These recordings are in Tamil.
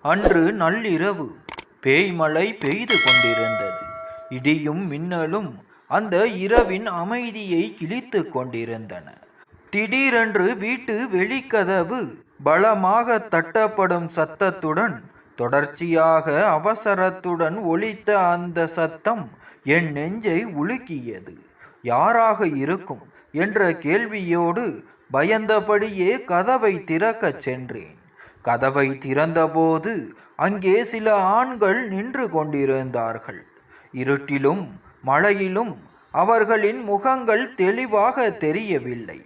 அன்று நள்ளிரவு பேய்மழை பெய்து கொண்டிருந்தது. இடியும் மின்னலும் அந்த இரவின் அமைதியை கிழித்து கொண்டிருந்தன. திடீரென்று வீட்டு வெளிக்கதவு பலமாக தட்டப்படும் சத்தத்துடன் தொடர்ச்சியாக அவசரத்துடன் ஒலித்த அந்த சத்தம் என் நெஞ்சை உலுக்கியது. யாராக இருக்கும் என்ற கேள்வியோடு பயந்தபடியே கதவை திறக்கச் சென்றேன். கதவை திறந்தபோது அங்கே சில ஆண்கள் நின்று கொண்டிருந்தார்கள். இருட்டிலும் மழையிலும் அவர்களின் முகங்கள் தெளிவாக தெரியவில்லை.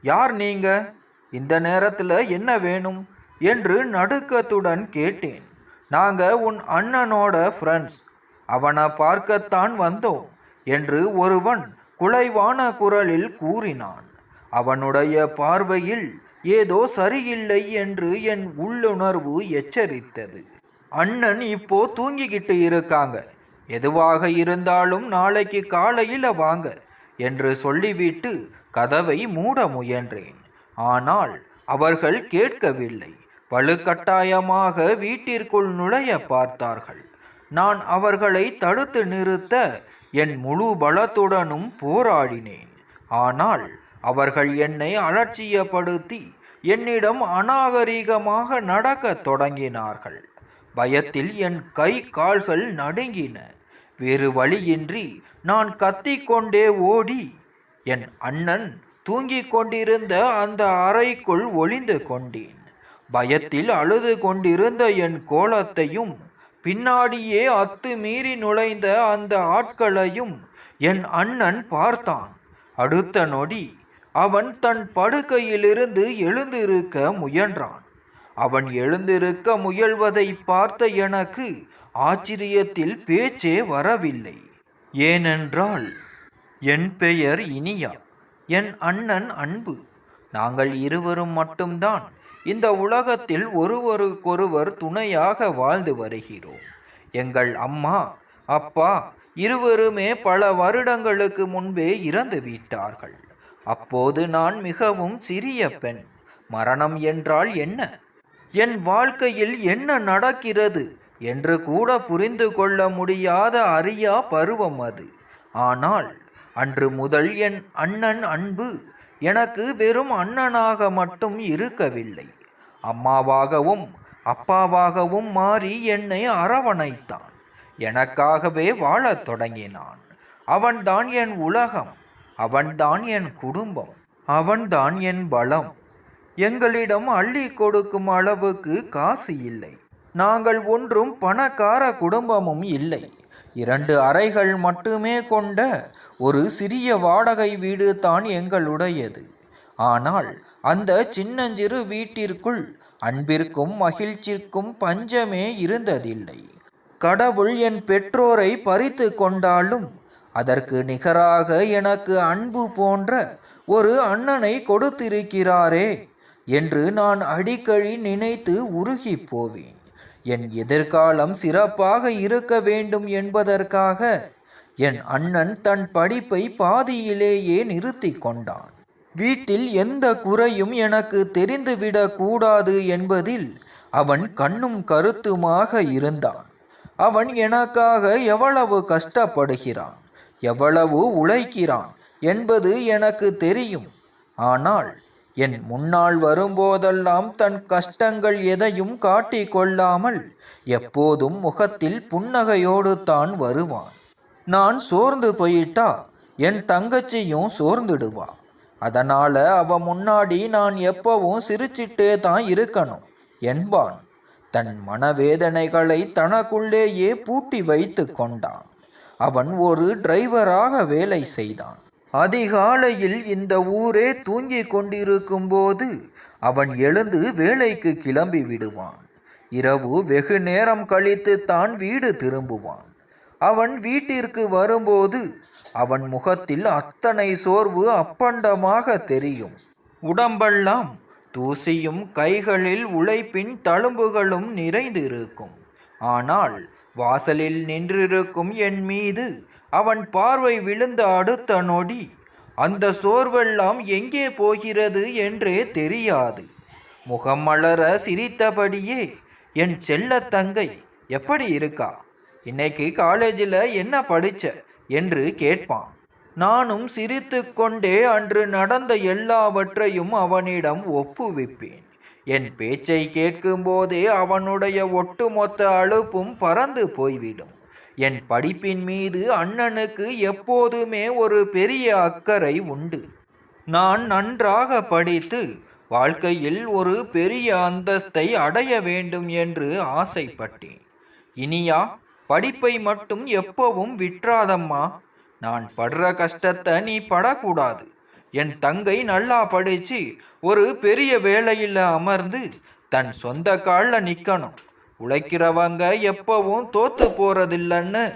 யார் நீங்க? இந்த நேரத்தில் என்ன வேணும் என்று நடுக்கத்துடன் கேட்டேன். நாங்க உன் அண்ணனோட ஃப்ரெண்ட்ஸ், அவனை பார்க்கத்தான் வந்தோம் என்று ஒருவன் குலைவான குரலில் கூறினான். அவனுடைய பார்வையில் ஏதோ சரியில்லை என்று என் உள்ளுணர்வு எச்சரித்தது. அண்ணன் இப்போ தூங்கிக்கிட்டு இருக்காங்க, எதுவாக இருந்தாலும் நாளைக்கு காலையில் வாங்க என்று சொல்லிவிட்டு கதவை மூட முயன்றேன். ஆனால் அவர்கள் கேட்கவில்லை. வலுக்கட்டாயமாக வீட்டிற்குள் நுழைய பார்த்தார்கள். நான் அவர்களை தடுத்து நிறுத்த என் முழு பலத்துடனும் போராடினேன். ஆனால் அவர்கள் என்னை அலட்சியப்படுத்தி என்னிடம் அநாகரிகமாக நடக்கத் தொடங்கினார்கள். பயத்தில் என் கை கால்கள் நடுங்கின. வேறு வழியின்றி நான் கத்திக்கொண்டே ஓடி என் அண்ணன் தூங்கிக் கொண்டிருந்த அந்த அறைக்குள் ஒளிந்து கொண்டேன். பயத்தில் அழுது கொண்டிருந்த என் கோலத்தையும் பின்னாடியே அத்துமீறி நுழைந்த அந்த ஆட்களையும் என் அண்ணன் பார்த்தான். அடுத்த நொடி அவன் தன் படுக்கையிலிருந்து எழுந்திருக்க முயன்றான். அவன் எழுந்திருக்க முயல்வதை பார்த்த எனக்கு ஆச்சரியத்தில் பேச்சே வரவில்லை. ஏனென்றால் என் பெயர் இனியா, என் அண்ணன் அன்பு. நாங்கள் இருவரும் மட்டும்தான் இந்த உலகத்தில் ஒருவருக்கொருவர் துணையாக வாழ்ந்து வருகிறோம். எங்கள் அம்மா அப்பா இருவருமே பல வருடங்களுக்கு முன்பே இறந்து விட்டார்கள். அப்போது நான் மிகவும் சிறிய பெண். மரணம் என்றால் என்ன, என் வாழ்க்கையில் என்ன நடக்கிறது என்று கூட புரிந்து கொள்ள முடியாத அரியா பருவம் அது. ஆனால் அன்று முதல் என் அண்ணன் அன்பு எனக்கு வெறும் அண்ணனாக மட்டும் இருக்கவில்லை, அம்மாவாகவும் அப்பாவாகவும் மாறி என்னை அரவணைத்தான். எனக்காகவே வாழத் தொடங்கினான். அவன்தான் என் உலகம், அவன்தான் என் குடும்பம், அவன்தான் என் பலம். எங்களிடம் அள்ளி கொடுக்கும் அளவுக்கு காசு இல்லை. நாங்கள் ஒன்றும் பணக்கார குடும்பமும் இல்லை. 2 அறைகள் மட்டுமே கொண்ட ஒரு சிறிய வாடகை வீடு தான் எங்களுடையது. ஆனால் அந்த சின்னஞ்சிறு வீட்டிற்குள் அன்பிற்கும் மகிழ்ச்சிக்கும் பஞ்சமே இருந்ததில்லை. கடவுள் என் பெற்றோரை பறித்து கொண்டாலும் அதற்கு நிகராக எனக்கு அன்பு போன்ற ஒரு அண்ணனை கொடுத்திருக்கிறாரே என்று நான் அடிக்கடி நினைத்து உருகி போவேன். என் எதிர்காலம் சிறப்பாக இருக்க வேண்டும் என்பதற்காக என் அண்ணன் தன் படிப்பை பாதியிலேயே நிறுத்தி கொண்டான். வீட்டில் எந்த குறையும் எனக்கு தெரிந்துவிடக் கூடாது என்பதில் அவன் கண்ணும் கருத்துமாக இருந்தான். அவன் எனக்காக எவ்வளவு கஷ்டப்படுகிறான், எவ்வளவு உழைக்கிறான் என்பது எனக்கு தெரியும். ஆனால் என் முன்னால் வரும்போதெல்லாம் தன் கஷ்டங்கள் எதையும் காட்டிக் கொள்ளாமல் எப்போதும் முகத்தில் புன்னகையோடு தான் வருவான். நான் சோர்ந்து போயிட்டா என் தங்கச்சியும் சோர்ந்துடுவா. அதனால அவ முன்னாடி நான் எப்பவும் சிரிச்சிட்டே தான் இருக்கணும் என்பான். தன் மனவேதனைகளை தனக்குள்ளேயே பூட்டி வைத்து கொண்டான். அவன் ஒரு டிரைவராக வேலை செய்தான். அதிகாலையில் இந்த ஊரே தூங்கி கொண்டிருக்கும் போது அவன் எழுந்து வேலைக்கு கிளம்பி விடுவான். இரவு வெகு நேரம் கழித்து தான் வீடு திரும்புவான். அவன் வீட்டிற்கு வரும்போது அவன் முகத்தில் அத்தனை சோர்வு அப்பண்டமாக தெரியும். உடம்பெல்லாம் தூசியும் கைகளில் உழைப்பின் தழும்புகளும் நிறைந்திருக்கும். ஆனால் வாசலில் நின்றிருக்கும் என் மீது அவன் பார்வை விழுந்த அடுத்த நொடி அந்த சோர்வெல்லாம் எங்கே போகிறது என்றே தெரியாது. முகம் மலர சிரித்தபடியே என் செல்ல தங்கை எப்படி இருக்கா, இன்னைக்கு காலேஜில் என்ன படிச்ச என்று கேட்பான். நானும் சிரித்து கொண்டே அன்று நடந்த எல்லாவற்றையும் அவனிடம் ஒப்புவிப்பேன். என் பேச்சை கேட்கும் போதே அவனுடைய ஒட்டுமொத்த அலுப்பும் பறந்து போய்விடும். என் படிப்பின் மீது அண்ணனுக்கு எப்போதுமே ஒரு பெரிய அக்கறை உண்டு. நான் நன்றாக படித்து வாழ்க்கையில் ஒரு பெரிய அந்தஸ்தை அடைய வேண்டும் என்று ஆசைப்பட்டேன். இனியா, படிப்பை மட்டும் எப்பவும் விட்டுறாதம்மா. நான் படுற கஷ்டத்தை நீ படக்கூடாது. என் தங்கை நல்லா படிச்சு ஒரு பெரிய வேலையில் அமர்ந்து தன் சொந்த காலில் நிற்கணும். உழைக்கிறவங்க எப்பவும் தோத்து போறதில்லைன்னு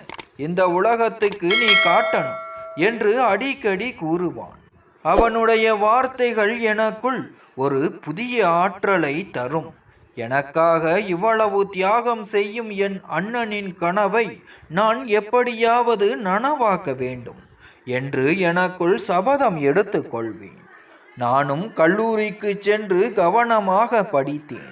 இந்த உலகத்துக்கு நீ காட்டணும் என்று அடிக்கடி கூறுவான். அவனுடைய வார்த்தைகள் எனக்குள் ஒரு புதிய ஆற்றலை தரும். எனக்காக இவ்வளவு தியாகம் செய்யும் என் அண்ணனின் கனவை நான் எப்படியாவது நனவாக்க வேண்டும் என்று எனக்குள் சபதம் எடுத்து கொள்வேன். நானும் கல்லூரிக்கு சென்று கவனமாக படித்தேன்.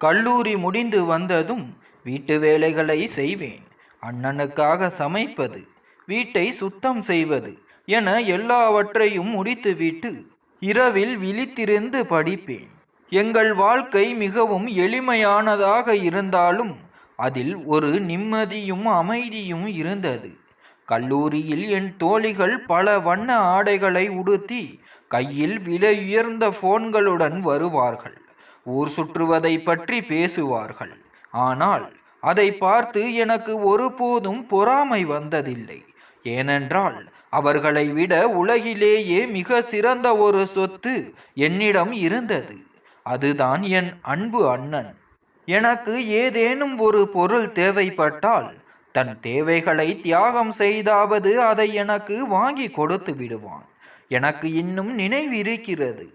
கல்லூரி முடிந்து வந்ததும் வீட்டு வேலைகளை செய்வேன். அண்ணனுக்காக சமைப்பது, வீட்டை சுத்தம் செய்வது என எல்லாவற்றையும் முடித்துவிட்டு இரவில் விழித்திருந்து படிப்பேன். எங்கள் வாழ்க்கை மிகவும் எளிமையானதாக இருந்தாலும் அதில் ஒரு நிம்மதியும் அமைதியும் இருந்தது. கல்லூரியில் என் தோழிகள் பல வண்ண ஆடைகளை உடுத்தி கையில் விலை உயர்ந்த போன்களுடன் வருவார்கள். ஊர் சுற்றுவதை பற்றி பேசுவார்கள். ஆனால் அதை பார்த்து எனக்கு ஒருபோதும் பொறாமை வந்ததில்லை. ஏனென்றால் அவர்களை விட உலகிலேயே மிக சிறந்த ஒரு சொத்து என்னிடம் இருந்தது. அதுதான் என் அன்பு அண்ணன். எனக்கு ஏதேனும் ஒரு பொருள் தேவைப்பட்டால் தன் தேவைகளை தியாகம் செய்தாவது அதை எனக்கு வாங்கி கொடுத்து விடுவான். எனக்கு இன்னும் நினைவிருக்கிறது,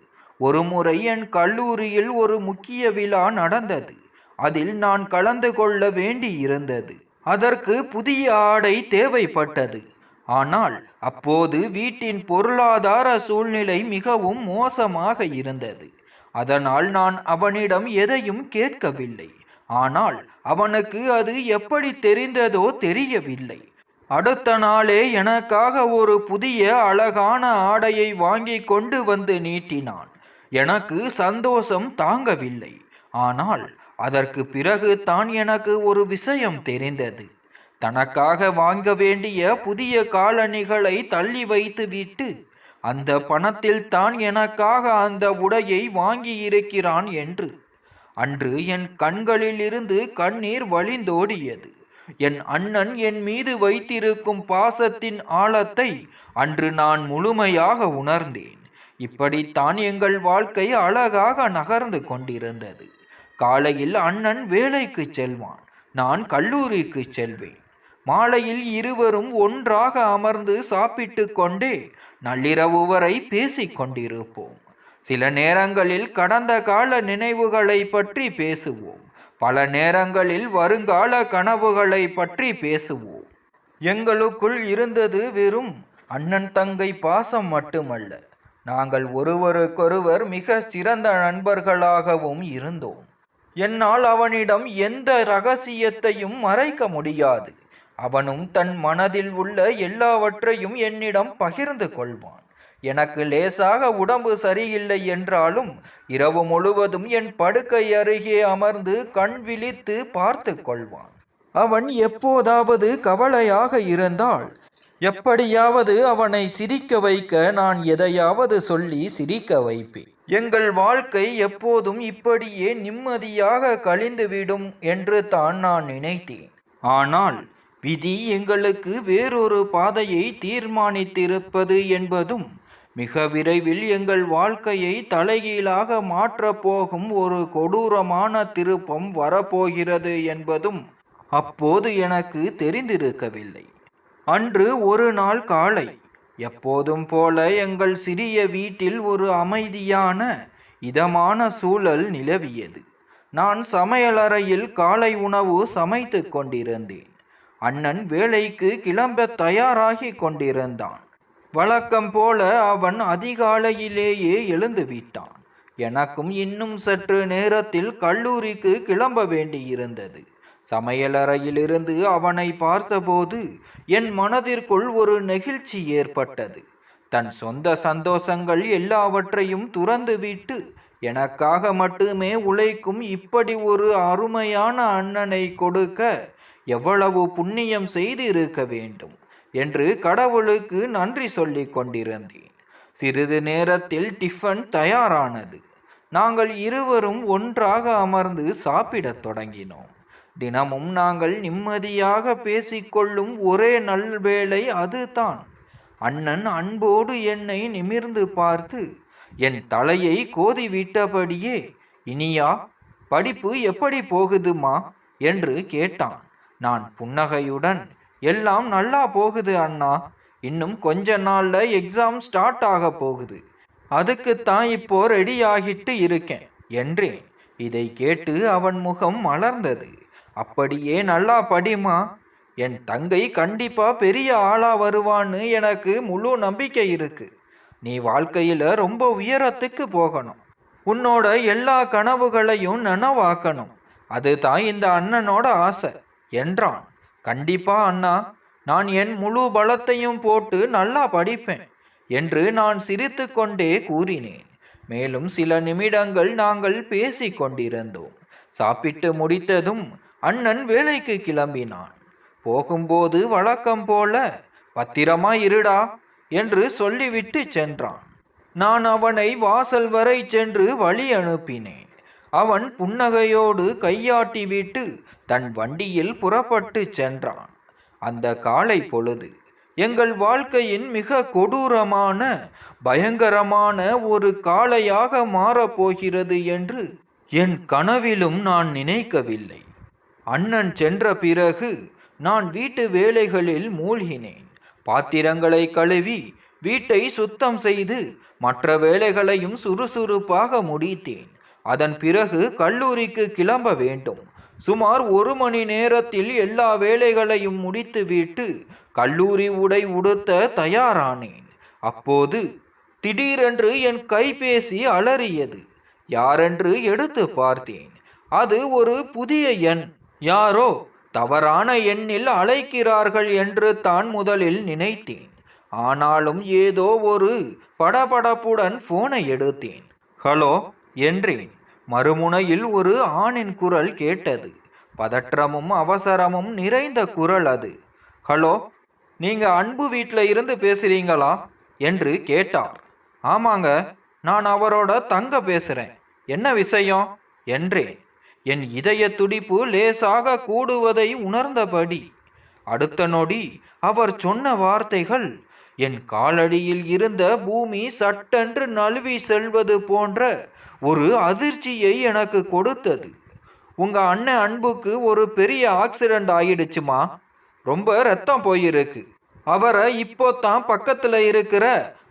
ஒரு முறை என் கல்லூரியில் ஒரு முக்கிய விழா நடந்தது. அதில் நான் கலந்து கொள்ள வேண்டி இருந்தது. அதற்கு புதிய ஆடை தேவைப்பட்டது. ஆனால் அப்போது வீட்டின் பொருளாதார சூழ்நிலை மிகவும் மோசமாக இருந்தது. அதனால் நான் அவனிடம் எதையும் கேட்கவில்லை. ஆனால் அவனுக்கு அது எப்படி தெரிந்ததோ தெரியவில்லை. அடுத்த நாளே எனக்காக ஒரு புதிய அழகான ஆடையை வாங்கி கொண்டு வந்து நீட்டினான். எனக்கு சந்தோஷம் தாங்கவில்லை. ஆனால் அதற்கு பிறகு தான் எனக்கு ஒரு விஷயம் தெரிந்தது. தனக்காக வாங்க வேண்டிய புதிய காலணிகளை தள்ளி வைத்துவிட்டு அந்த பணத்தில் தான் எனக்காக அந்த உடையை வாங்கி இருக்கிறான் என்று. அன்று என் கண்களில் இருந்து கண்ணீர் வழிந்தோடியது. என் அண்ணன் என் மீது வைத்திருக்கும் பாசத்தின் ஆழத்தை அன்று நான் முழுமையாக உணர்ந்தேன். இப்படித்தான் எங்கள் வாழ்க்கை அழகாக நகர்ந்து கொண்டிருந்தது. காலையில் அண்ணன் வேலைக்கு செல்வான், நான் கல்லூரிக்கு செல்வேன். மாலையில் இருவரும் ஒன்றாக அமர்ந்து சாப்பிட்டு கொண்டே நள்ளிரவு வரை பேசிக் கொண்டிருப்போம். சில நேரங்களில் கடந்த கால நினைவுகளை பற்றி பேசுவோம். பல நேரங்களில் வருங்கால கனவுகளை பற்றி பேசுவோம். எங்களுக்குள் இருந்தது வெறும் அண்ணன் தங்கை பாசம் மட்டுமல்ல, நாங்கள் ஒருவருக்கொருவர் மிக சிறந்த நண்பர்களாகவும் இருந்தோம். என்னால் அவனிடம் எந்த ரகசியத்தையும் மறைக்க முடியாது. அவனும் தன் மனதில் உள்ள எல்லாவற்றையும் என்னிடம் பகிர்ந்து கொள்வான். எனக்கு லேசாக உடம்பு சரியில்லை என்றாலும் இரவு முழுவதும் என் படுக்கை அருகே அமர்ந்து கண் விழித்து பார்த்து கொள்வான். அவன் எப்போதாவது கவலையாக இருந்தால் எப்படியாவது அவனை சிரிக்க வைக்க நான் எதையாவது சொல்லி சிரிக்க வைப்பேன். எங்கள் வாழ்க்கை எப்போதும் இப்படியே நிம்மதியாக கழிந்துவிடும் என்று தான் நான் நினைத்தேன். ஆனால் விதி எங்களுக்கு வேறொரு பாதையை தீர்மானித்திருப்பது என்பதும் மிக விரைவில் எங்கள் வாழ்க்கையை தலைகீழாக மாற்றப் போகும் ஒரு கொடூரமான திருப்பம் வரப்போகிறது என்பதும் அப்போது எனக்கு தெரிந்திருக்கவில்லை. அன்று ஒரு நாள் காலை எப்போதும் போல எங்கள் சிறிய வீட்டில் ஒரு அமைதியான இதமான சூழல் நிலவியது. நான் சமையலறையில் காலை உணவு சமைத்து கொண்டிருந்தேன். அண்ணன் வேலைக்கு கிளம்ப தயாராகி கொண்டிருந்தான். வழக்கம் போல அவன் அதிகாலையிலேயே எழுந்து விட்டான். எனக்கும் இன்னும் சற்று நேரத்தில் கல்லூரிக்கு கிளம்ப வேண்டியிருந்தது. சமையலறையிலிருந்து அவனை பார்த்தபோது என் மனதிற்குள் ஒரு நெகிழ்ச்சி ஏற்பட்டது. தன் சொந்த சந்தோஷங்கள் எல்லாவற்றையும் துறந்துவிட்டு எனக்காக மட்டுமே உழைக்கும் இப்படி ஒரு அருமையான அண்ணனை கொடுக்க எவ்வளவு புண்ணியம் செய்து இருக்க வேண்டும் என்று கடவுளுக்கு நன்றி சொல்லிக் கொண்டிருந்தேன். சிறிது நேரத்தில் டிஃபன் தயாரானது. நாங்கள் இருவரும் ஒன்றாக அமர்ந்து சாப்பிடத் தொடங்கினோம். தினமும் நாங்கள் நிம்மதியாக பேசிக்கொள்ளும் ஒரே நல்வேளை அதுதான். அண்ணன் அன்போடு என்னை நிமிர்ந்து பார்த்து என் தலையை கோதி விட்டபடியே, இனியா, படிப்பு எப்படி போகுதுமா என்று கேட்டான். நான் புன்னகையுடன், எல்லாம் நல்லா போகுது அண்ணா, இன்னும் கொஞ்ச நாள்ல எக்ஸாம் ஸ்டார்ட் ஆக போகுது, அதுக்குத்தான் இப்போ ரெடி ஆகிட்டு இருக்கேன் என்றேன். இதை கேட்டு அவன் முகம் மலர்ந்தது. அப்படியே நல்லா படிமா, என் தங்கை கண்டிப்பா பெரிய ஆளா வருவான்னு எனக்கு முழு நம்பிக்கை இருக்கு. நீ வாழ்க்கையில ரொம்ப உயரத்துக்கு போகணும், உன்னோட எல்லா கனவுகளையும் நனவாக்கணும், அதுதான் இந்த அண்ணனோட ஆசை என்றான். கண்டிப்பா அண்ணா, நான் என் முழு பலத்தையும் போட்டு நல்லா படிப்பேன் என்று நான் சிரித்து கொண்டே கூறினேன். மேலும் சில நிமிடங்கள் நாங்கள் பேசி கொண்டிருந்தோம். சாப்பிட்டு முடித்ததும் அண்ணன் வேலைக்கு கிளம்பினான். போகும்போது வழக்கம் போல பத்திரமா இருடா என்று சொல்லிவிட்டு சென்றான். நான் அவனை வாசல் வரை சென்று வழி அனுப்பினேன். அவன் புன்னகையோடு கையாட்டிவிட்டு தன் வண்டியில் புறப்பட்டு சென்றான். அந்த காலை பொழுது எங்கள் வாழ்க்கையின் மிக கொடூரமான பயங்கரமான ஒரு காலையாக மாறப்போகிறது என்று என் கனவிலும் நான் நினைக்கவில்லை. அண்ணன் சென்ற பிறகு நான் வீட்டு வேலைகளில் மூழ்கினேன். பாத்திரங்களை கழுவி வீட்டை சுத்தம் செய்து மற்ற வேலைகளையும் சுறுசுறுப்பாக முடித்தேன். அதன் பிறகு கல்லூரிக்கு கிளம்ப வேண்டும். சுமார் 1 மணி நேரத்தில் எல்லா வேலைகளையும் முடித்துவிட்டு கல்லூரி உடை உடுத்த தயாரானேன். அப்போது திடீரென்று என் கைபேசி அலறியது. யாரென்று எடுத்து பார்த்தேன். அது ஒரு புதிய எண். யாரோ தவறான எண்ணில் அழைக்கிறார்கள் என்று தான் முதலில் நினைத்தேன். ஆனாலும் ஏதோ ஒரு படபடப்புடன் போனை எடுத்தேன். ஹலோ என்றேன். மறுமுனையில் ஒரு ஆணின் குரல் கேட்டது. பதற்றமும் அவசரமும் நிறைந்த குரல் அது. ஹலோ, நீங்க அன்பு வீட்டில் இருந்து பேசுறீங்களா என்று கேட்டார். ஆமாங்க, நான் அவரோட தங்க பேசுறேன், என்ன விஷயம் என்றேன். என் இதய துடிப்பு லேசாக கூடுவதை உணர்ந்தபடி அடுத்த நொடி அவர் சொன்ன வார்த்தைகள் என் காலடியில் இருந்த பூமி சட்டென்று நழுவி செல்வது போன்ற ஒரு அதிர்ச்சியை எனக்கு கொடுத்தது. உங்க அண்ணன் அன்புக்கு ஒரு பெரிய ஆக்சிடென்ட் ஆயிடுச்சுமா, ரொம்ப ரத்தம் போயிருக்கு. அவரை இப்போ தான் பக்கத்துல இருக்கிற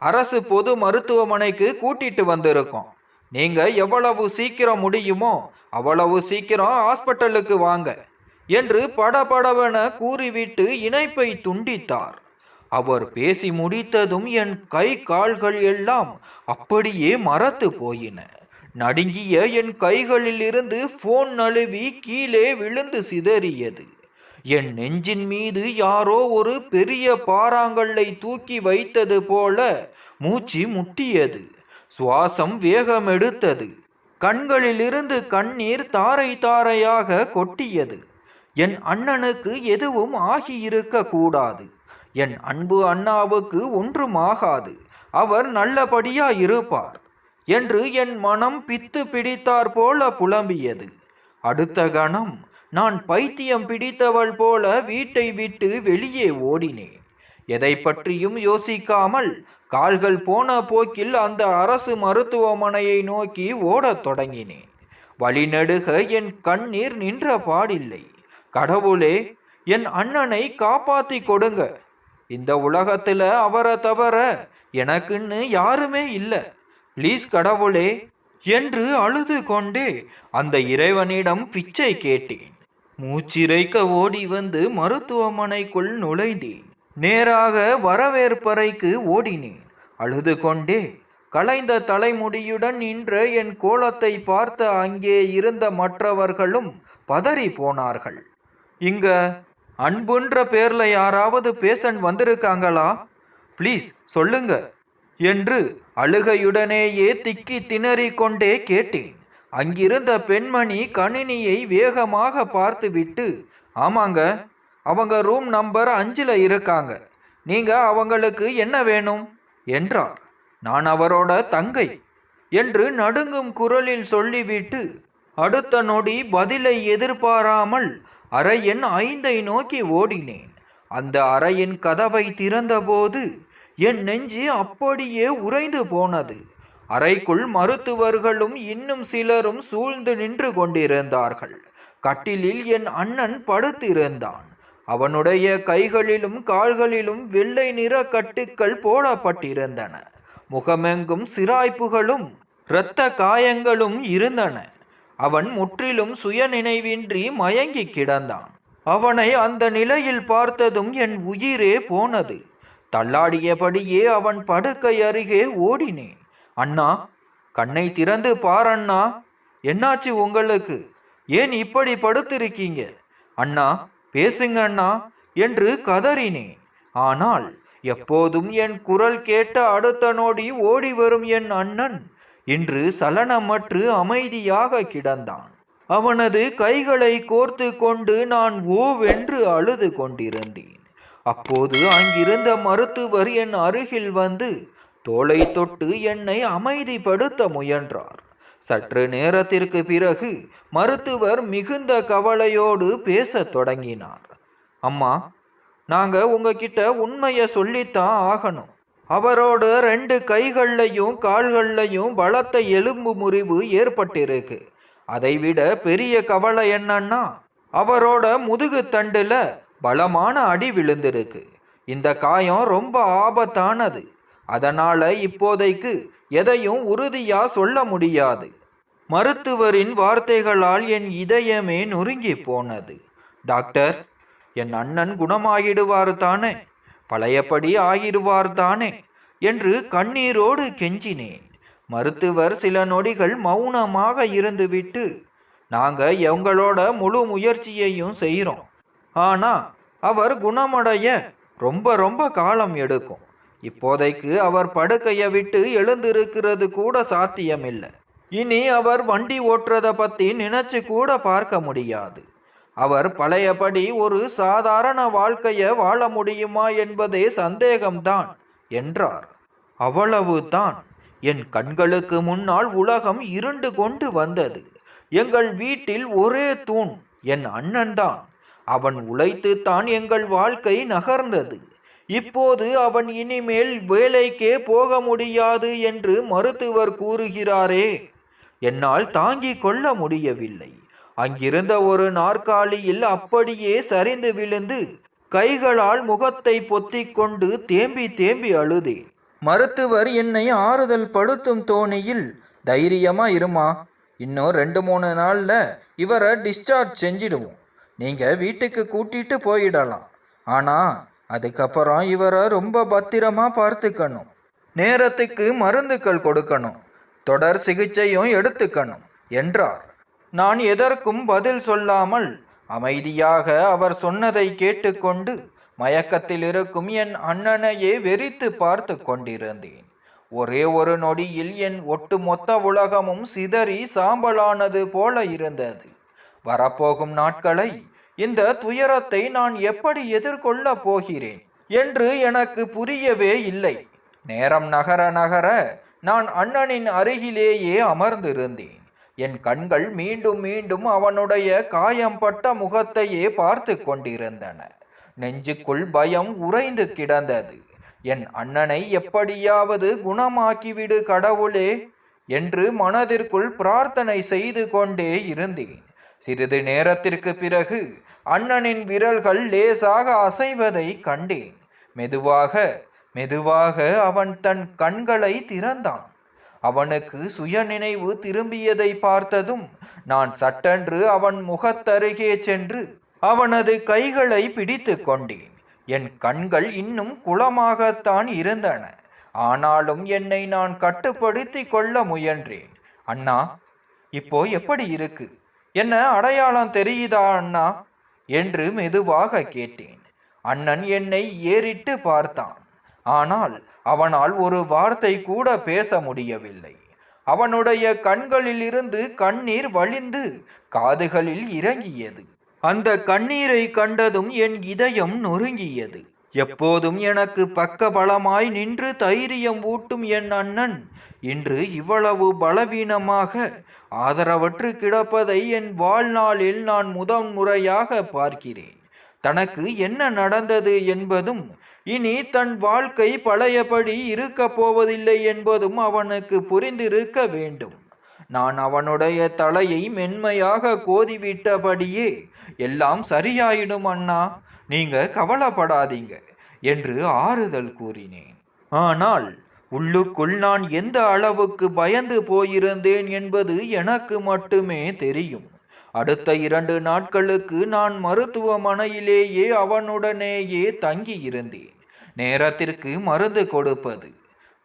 அரசு பொது மருத்துவமனைக்கு கூட்டிட்டு வந்திருக்கோம். நீங்க எவ்வளவு சீக்கிரம் முடியுமோ அவ்வளவு சீக்கிரம் ஹாஸ்பிட்டலுக்கு வாங்க என்று படபடவென கூறிவிட்டு இணைப்பை துண்டித்தார். அவர் பேசி முடித்ததும் என் கை கால்கள் எல்லாம் அப்படியே மரத்து போயின. நடுங்கிய என் கைகளில் இருந்து போன் நழுவி கீழே விழுந்து சிதறியது. என் நெஞ்சின் மீது யாரோ ஒரு பெரிய பாறாங்கல்லை தூக்கி வைத்தது போல மூச்சு முட்டியது. சுவாசம் வேகம் எடுத்தது. கண்களிலிருந்து கண்ணீர் தாரை தாரையாக கொட்டியது. என் அண்ணனுக்கு எதுவும் ஆகியிருக்க கூடாது. என் அன்பு அண்ணாவுக்கு ஒன்றும் ஆகாது. அவர் நல்லபடியா இருப்பார் என்று என் மனம் பித்து பிடித்தார் போல புலம்பியது. அடுத்த கணம் நான் பைத்தியம் பிடித்தவள் போல வீட்டை விட்டு வெளியே ஓடினேன். எதை பற்றியும் யோசிக்காமல் கால்கள் போன போக்கில் அந்த அரசு மருத்துவமனையை நோக்கி ஓடத் தொடங்கினேன். வழிநெடுக என் கண்ணீர் நின்ற பாடில்லை. கடவுளே, என் அண்ணனை காப்பாத்தி கொடுங்க. இந்த உலகத்துல அவரை தவிர எனக்குன்னு யாருமே இல்லை. ப்ளீஸ் கடவுளே என்று அழுது கொண்டே அந்த இறைவனிடம் பிச்சை கேட்டேன். மூச்சிறைக்க ஓடி வந்து மருத்துவமனைக்குள் நுழைந்தேன். நேராக வரவேற்பறைக்கு ஓடினேன். அழுது கொண்டே, கலைந்த தலைமுடியுடன் நின்ற என் கோலத்தை பார்த்த அங்கே இருந்த மற்றவர்களும் பதறி போனார்கள். இங்க அன்புன்ற பேர்ல யாராவது பேஷண்ட் வந்திருக்காங்களா? ப்ளீஸ் சொல்லுங்க என்று அழுகையுடனேயே திக்கி திணறிக் கொண்டே கேட்டேன். அங்கிருந்த பெண்மணி கணினியை வேகமாக பார்த்துவிட்டு, ஆமாங்க, அவங்க ரூம் நம்பர் 5ல் இருக்காங்க. நீங்க அவங்களுக்கு என்ன வேணும் என்றார். நான் அவரோட தங்கை என்று நடுங்கும் குரலில் சொல்லிவிட்டு அடுத்த நொடி பதிலை எதிர்பாராமல் அறை எண் 5ஐ நோக்கி ஓடினேன். அந்த அறையின் கதவை திறந்தபோது என் நெஞ்சு அப்படியே உறைந்து போனது. அறைக்குள் மருத்துவர்களும் இன்னும் சிலரும் சூழ்ந்து நின்று கொண்டிருந்தார்கள். கட்டிலில் என் அண்ணன் படுத்திருந்தான். அவனுடைய கைகளிலும் கால்களிலும் வெள்ளை நிற கட்டுக்கள் போடப்பட்டிருந்தன. முகமெங்கும் சிராய்ப்புகளும் இரத்த காயங்களும் இருந்தன. அவன் முற்றிலும் சுயநினைவின்றி மயங்கி கிடந்தான். அவனை அந்த நிலையில் பார்த்ததும் என் உயிரே போனது. தள்ளாடியபடியே அவன் படுக்கை அருகே ஓடினேன். அண்ணா, கண்ணை திறந்து பாரண்ணா, என்னாச்சு உங்களுக்கு? ஏன் இப்படி படுத்திருக்கீங்க? அண்ணா பேசுங்க அண்ணா என்று கதறினேன். ஆனால் எப்போதும் என் குரல் கேட்ட அடுத்த நொடி ஓடி வரும் என் அண்ணன் இன்று சலனமற்று அமைதியாக கிடந்தான். அவனது கைகளை கோர்த்து கொண்டு நான் ஓவென்று அழுது கொண்டிருந்தேன். அப்போது அங்கிருந்த மருத்துவர் என் அருகில் வந்து தோளை தொட்டு என்னை அமைதிப்படுத்த முயன்றார். சற்று நேரத்திற்கு பிறகு மருத்துவர் மிகுந்த கவலையோடு பேசத் தொடங்கினார். அம்மா, நாங்க உங்ககிட்ட உண்மையை சொல்லித்தான் ஆகணும். அவரோட 2 கைகள்லையும் கால்கள்லையும் பலத்த எலும்பு முறிவு ஏற்பட்டிருக்கு. அதைவிட பெரிய கவலை என்னன்னா, அவரோட முதுகு தண்டுல பலமான அடி விழுந்திருக்கு. இந்த காயம் ரொம்ப ஆபத்தானது. அதனால இப்போதைக்கு எதையும் உறுதியா சொல்ல முடியாது. மருத்துவரின் வார்த்தைகளால் என் இதயமே நொறுங்கி போனது. டாக்டர், என் அண்ணன் குணமாகிடுவார் தானே? பழையபடி ஆகிடுவார் தானே என்று கண்ணீரோடு கெஞ்சினேன். மருத்துவர் சில நொடிகள் மௌனமாக இருந்துவிட்டு, நாங்க எங்களோட முழு முயற்சியையும் செய்கிறோம். ஆனா அவர் குணமடைய ரொம்ப காலம் எடுக்கும். இப்போதைக்கு அவர் படுக்கையை விட்டு எழுந்திருக்கிறது கூட சாத்தியமில்லை. இனி அவர் வண்டி ஓட்டுறதை பற்றி நினைச்சு கூட பார்க்க முடியாது. அவர் பழையபடி ஒரு சாதாரண வாழ்க்கையை வாழ முடியுமா என்பதே சந்தேகம்தான் என்றார். அவ்வளவுதான். என் கண்களுக்கு முன்னால் உலகம் இருண்டு கொண்டு வந்தது. எங்கள் வீட்டில் ஒரே தூண் என் அண்ணன்தான். அவன் உழைத்துத்தான் எங்கள் வாழ்க்கை நகர்ந்தது. இப்போது அவன் இனிமேல் வேலைக்கே போக முடியாது என்று மருத்துவர் கூறுகிறாரே. என்னால் தாங்கிக் கொள்ள முடியவில்லை. அங்கிருந்த ஒரு நாற்காலியில் அப்படியே சரிந்து விழுந்து கைகளால் முகத்தை பொத்திக் கொண்டு தேம்பி அழுதேன். மருத்துவர் என்னை ஆறுதல் படுத்தும் தோணியில், தைரியமா இருமா, இன்னும் 2-3 நாள்ல இவரை டிஸ்சார்ஜ் செஞ்சிடுவோம். நீங்க வீட்டுக்கு கூட்டிட்டு போயிடலாம். ஆனா அதுக்கப்புறம் இவரை ரொம்ப பத்திரமா பார்த்துக்கணும். நேரத்துக்கு மருந்துகள் கொடுக்கணும். தொடர் சிகிச்சையும் எடுத்துக்கணும் என்றார். நான் எதற்கும் பதில் சொல்லாமல் அமைதியாக அவர் சொன்னதை கேட்டுக்கொண்டு மயக்கத்தில் இருக்கும் என் அண்ணனையே வெறித்து பார்த்து கொண்டிருந்தேன். ஒரே ஒரு நொடியில் என் ஒட்டுமொத்த உலகமும் சிதறி சாம்பலானது போல இருந்தது. வரப்போகும் நாட்களை, இந்த துயரத்தை நான் எப்படி எதிர்கொள்ள போகிறேன் என்று எனக்கு புரியவே இல்லை. நேரம் நகர நான் அண்ணனின் அருகிலேயே அமர்ந்திருந்தேன். என் கண்கள் மீண்டும் அவனுடைய காயம்பட்ட முகத்தையே பார்த்து கொண்டிருந்தன. நெஞ்சுக்குள் பயம் உறைந்து கிடந்தது. என் அண்ணனை எப்படியாவது குணமாக்கிவிடு கடவுளே என்று மனதிற்குள் பிரார்த்தனை செய்து கொண்டே இருந்தேன். சிறிது நேரத்திற்கு பிறகு அண்ணனின் விரல்கள் லேசாக அசைவதை கண்டேன். மெதுவாக அவன் தன் கண்களை திறந்தான். அவனுக்கு சுயநினைவு திரும்பியதை பார்த்ததும் நான் சட்டென்று அவன் முகத்தருகே சென்று அவனது கைகளை பிடித்து கொண்டேன். என் கண்கள் இன்னும் குளமாகத்தான் இருந்தன. ஆனாலும் என்னை நான் கட்டுப்படுத்தி கொள்ள முயன்றேன். அண்ணா, இப்போ எப்படி இருக்கு? என்ன அடையாளம் தெரியுதா அண்ணா என்று மெதுவாக கேட்டேன். அண்ணன் என்னை ஏறிட்டு பார்த்தான். ஆனால் அவனால் ஒரு வார்த்தை கூட பேச முடியவில்லை. அவனுடைய கண்களில் இருந்து கண்ணீர் வழிந்து காதுகளில் இறங்கியது. அந்த கண்ணீரை கண்டதும் என் இதயம் நொறுங்கியது. எப்போதும் எனக்கு பக்கபலமாய் நின்று தைரியம் ஊட்டும் என் அண்ணன் இன்று இவ்வளவு பலவீனமாக ஆதரவற்று கிடப்பதை என் வாழ்நாளில் நான் முறையாக பார்க்கிறேன். தனக்கு என்ன நடந்தது என்பதும் இனி தன் வாழ்க்கை பழையபடி இருக்க போவதில்லை என்பதும் அவனுக்கு புரிந்திருக்க வேண்டும். நான் அவனுடைய தலையை மென்மையாக கோதிவிட்டபடியே எல்லாம் சரியாயிடும் அண்ணா, நீங்க கவலைப்படாதீங்க என்று ஆறுதல் கூறினேன். ஆனால் உள்ளுக்குள் நான் எந்த அளவுக்கு பயந்து போயிருந்தேன் என்பது எனக்கு மட்டுமே தெரியும். அடுத்த 2 நாட்களுக்கு நான் மருத்துவமனையிலேயே அவனுடனேயே தங்கி இருந்தேன். நேரத்திற்கு மருந்து கொடுப்பது,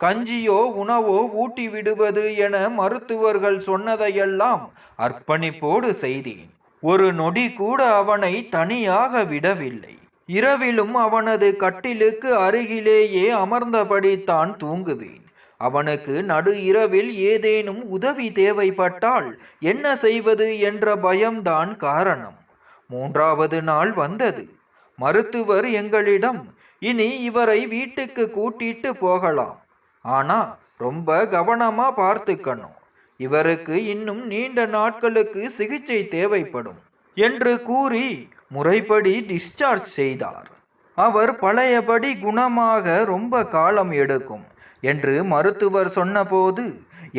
கஞ்சியோ உணவோ ஊட்டி விடுவது என மருத்துவர்கள் சொன்னதையெல்லாம் அர்ப்பணிப்போடு செய்தேன். ஒரு நொடி கூட அவனை தனியாக விடவில்லை. இரவிலும் அவனது கட்டிலுக்கு அருகிலேயே அமர்ந்தபடித்தான் தூங்குவேன். அவனுக்கு நடு இரவில் ஏதேனும் உதவி தேவைப்பட்டால் என்ன செய்வது என்ற பயம்தான் காரணம். 3வது நாள் வந்தது. மருத்துவர் எங்களிடம், இனி இவரை வீட்டுக்கு கூட்டிட்டு போகலாம், ஆனா ரொம்ப கவனமா பார்த்துக்கணும், இவருக்கு இன்னும் நீண்ட நாட்களுக்கு சிகிச்சை தேவைப்படும் என்று கூறி முறைப்படி டிஸ்சார்ஜ் செய்தார். அவர் பழையபடி குணமாக ரொம்ப காலம் எடுக்கும் என்று மருத்துவர் சொன்னபோது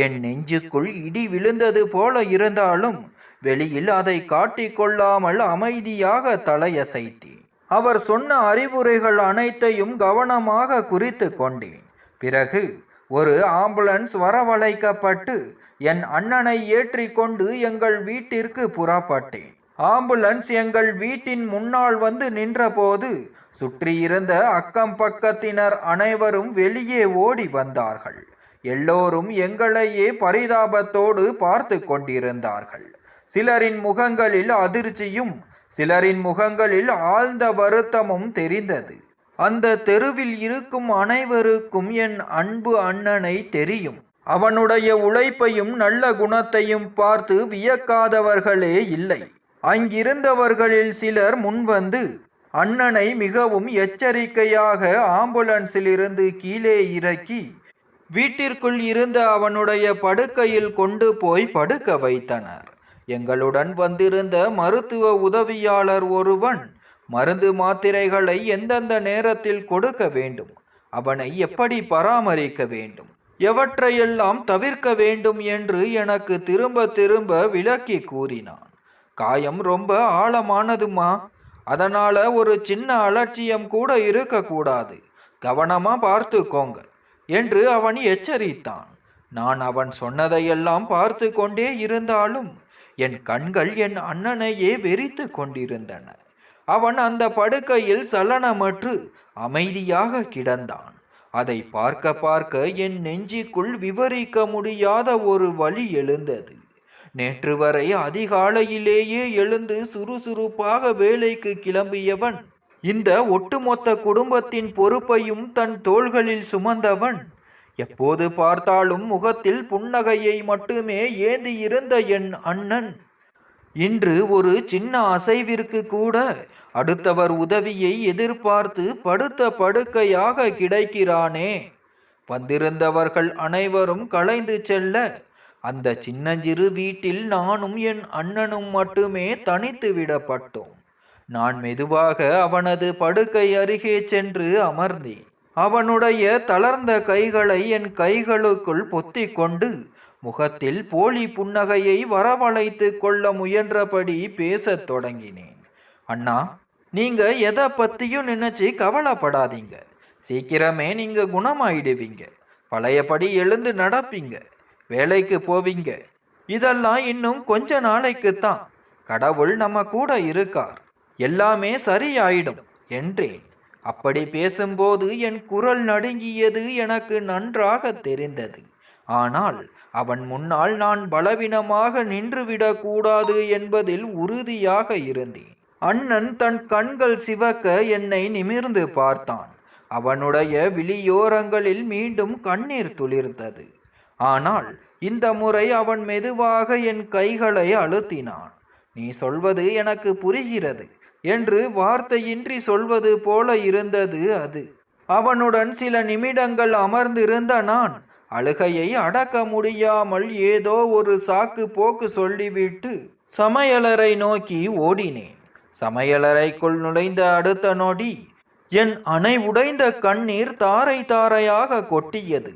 என் நெஞ்சுக்குள் இடி விழுந்தது போல இருந்தாலும் வெளியில் அதை காட்டிக்கொள்ளாமல் அமைதியாக தலையசைத்தேன். அவர் சொன்ன அறிவுரைகள் அனைத்தையும் கவனமாக குறித்து கொண்டேன். பிறகு ஒரு ஆம்புலன்ஸ் வரவழைக்கப்பட்டு என் அண்ணனை ஏற்றி கொண்டு எங்கள் வீட்டிற்கு புறப்பட்டேன். ஆம்புலன்ஸ் எங்கள் வீட்டின் முன்னால் வந்து நின்றபோது சுற்றியிருந்த அக்கம் பக்கத்தினர் அனைவரும் வெளியே ஓடி வந்தார்கள். எல்லோரும் எங்களையே பரிதாபத்தோடு பார்த்து கொண்டிருந்தார்கள். சிலரின் முகங்களில் அதிர்ச்சியும் சிலரின் முகங்களில் ஆழ்ந்த வருத்தமும் தெரிந்தது. அந்த தெருவில் இருக்கும் அனைவருக்கும் என் அன்பு அண்ணனை தெரியும். அவனுடைய உழைப்பையும் நல்ல குணத்தையும் பார்த்து வியக்காதவர்களே இல்லை. அங்கிருந்தவர்களில் சிலர் முன்வந்து அண்ணனை மிகவும் எச்சரிக்கையாக ஆம்புலன்ஸில் இருந்து கீழே இறக்கி வீட்டிற்குள் இருந்த அவனுடைய படுக்கையில் கொண்டு போய் படுக்க வைத்தனர். எங்களுடன் வந்திருந்த மருத்துவ உதவியாளர் ஒருவன் மருந்து மாத்திரைகளை எந்தெந்த நேரத்தில் கொடுக்க வேண்டும், அவனை எப்படி பராமரிக்க வேண்டும், எவற்றையெல்லாம் தவிர்க்க வேண்டும் என்று எனக்கு திரும்ப திரும்ப விளக்கி கூறினான். காயம் ரொம்ப ஆழமானதுமா, அதனால ஒரு சின்ன அலட்சியம் கூட இருக்கக்கூடாது, கவனமா பார்த்துக்கோங்க என்று அவன் எச்சரித்தான். நான் அவன் சொன்னதையெல்லாம் பார்த்து கொண்டே இருந்தாலும் என் கண்கள் என் அண்ணனையே வெறித்து கொண்டிருந்தன. அவன் அந்த படுக்கையில் சலனமற்று அமைதியாக கிடந்தான். அதை பார்க்க பார்க்க என் நெஞ்சுக்குள் விவரிக்க முடியாத ஒரு வலி எழுந்தது. நேற்று வரை அதிகாலையிலேயே எழுந்து சுறுசுறுப்பாக வேலைக்கு கிளம்பியவன், இந்த ஒட்டுமொத்த குடும்பத்தின் பொறுப்பையும் தன் தோள்களில் சுமந்தவன், எப்போது பார்த்தாலும் முகத்தில் புன்னகையை மட்டுமே ஏந்தி இருந்த என் அண்ணன், இன்று ஒரு சின்ன அசைவிற்கு கூட அடுத்தவர் உதவியை எதிர்பார்த்து படுத்த படுக்கையாக கிடைக்கிறானே. வந்திருந்தவர்கள் அனைவரும் கலைந்து செல்ல அந்த சின்னஞ்சிறு வீட்டில் நானும் என் அண்ணனும் மட்டுமே தனித்து விடப்பட்டோம். நான் மெதுவாக அவனது படுக்கை அருகே சென்று அமர்ந்தேன். அவனுடைய தளர்ந்த கைகளை என் கைகளுக்குள் பொத்தி கொண்டு முகத்தில் போலி புன்னகையை வரவழைத்து கொள்ள முயன்றபடி பேசத் தொடங்கினேன். அண்ணா, நீங்க எதை பத்தியும் நினைச்சு கவலைப்படாதீங்க. சீக்கிரமே நீங்க குணமாயிடுவீங்க. பழையபடி எழுந்து நடப்பீங்க, வேலைக்கு போவீங்க. இதெல்லாம் இன்னும் கொஞ்ச நாளைக்குத்தான். கடவுள் நம்ம கூட இருக்கார், எல்லாமே சரியாயிடும் என்றேன். அப்படி பேசும்போது என் குரல் நடுங்கியது எனக்கு நன்றாக தெரிந்தது. ஆனால் அவன் முன்னால் நான் பலவீனமாக நின்றுவிடக் கூடாது என்பதில் உறுதியாக இருந்தேன். அண்ணன் தன் கண்கள் சிவக்க என்னை நிமிர்ந்து பார்த்தான். அவனுடைய விழியோரங்களில் மீண்டும் கண்ணீர் துளிர்த்தது. ஆனால் இந்த முறை அவன் மெதுவாக என் கைகளை அழுத்தினான். நீ சொல்வது எனக்கு புரிகிறது என்று வார்த்தையின்றி சொல்வது போல இருந்தது அது. அவனுடன் சில நிமிடங்கள் அமர்ந்திருந்த நான் அழுகையை அடக்க முடியாமல் ஏதோ ஒரு சாக்கு போக்கு சொல்லிவிட்டு சமையலறை நோக்கி ஓடினேன். சமையலறைக்குள் நுழைந்த அடுத்த நொடி என் அணை உடைந்த கண்ணீர் தாரை தாரையாக கொட்டியது.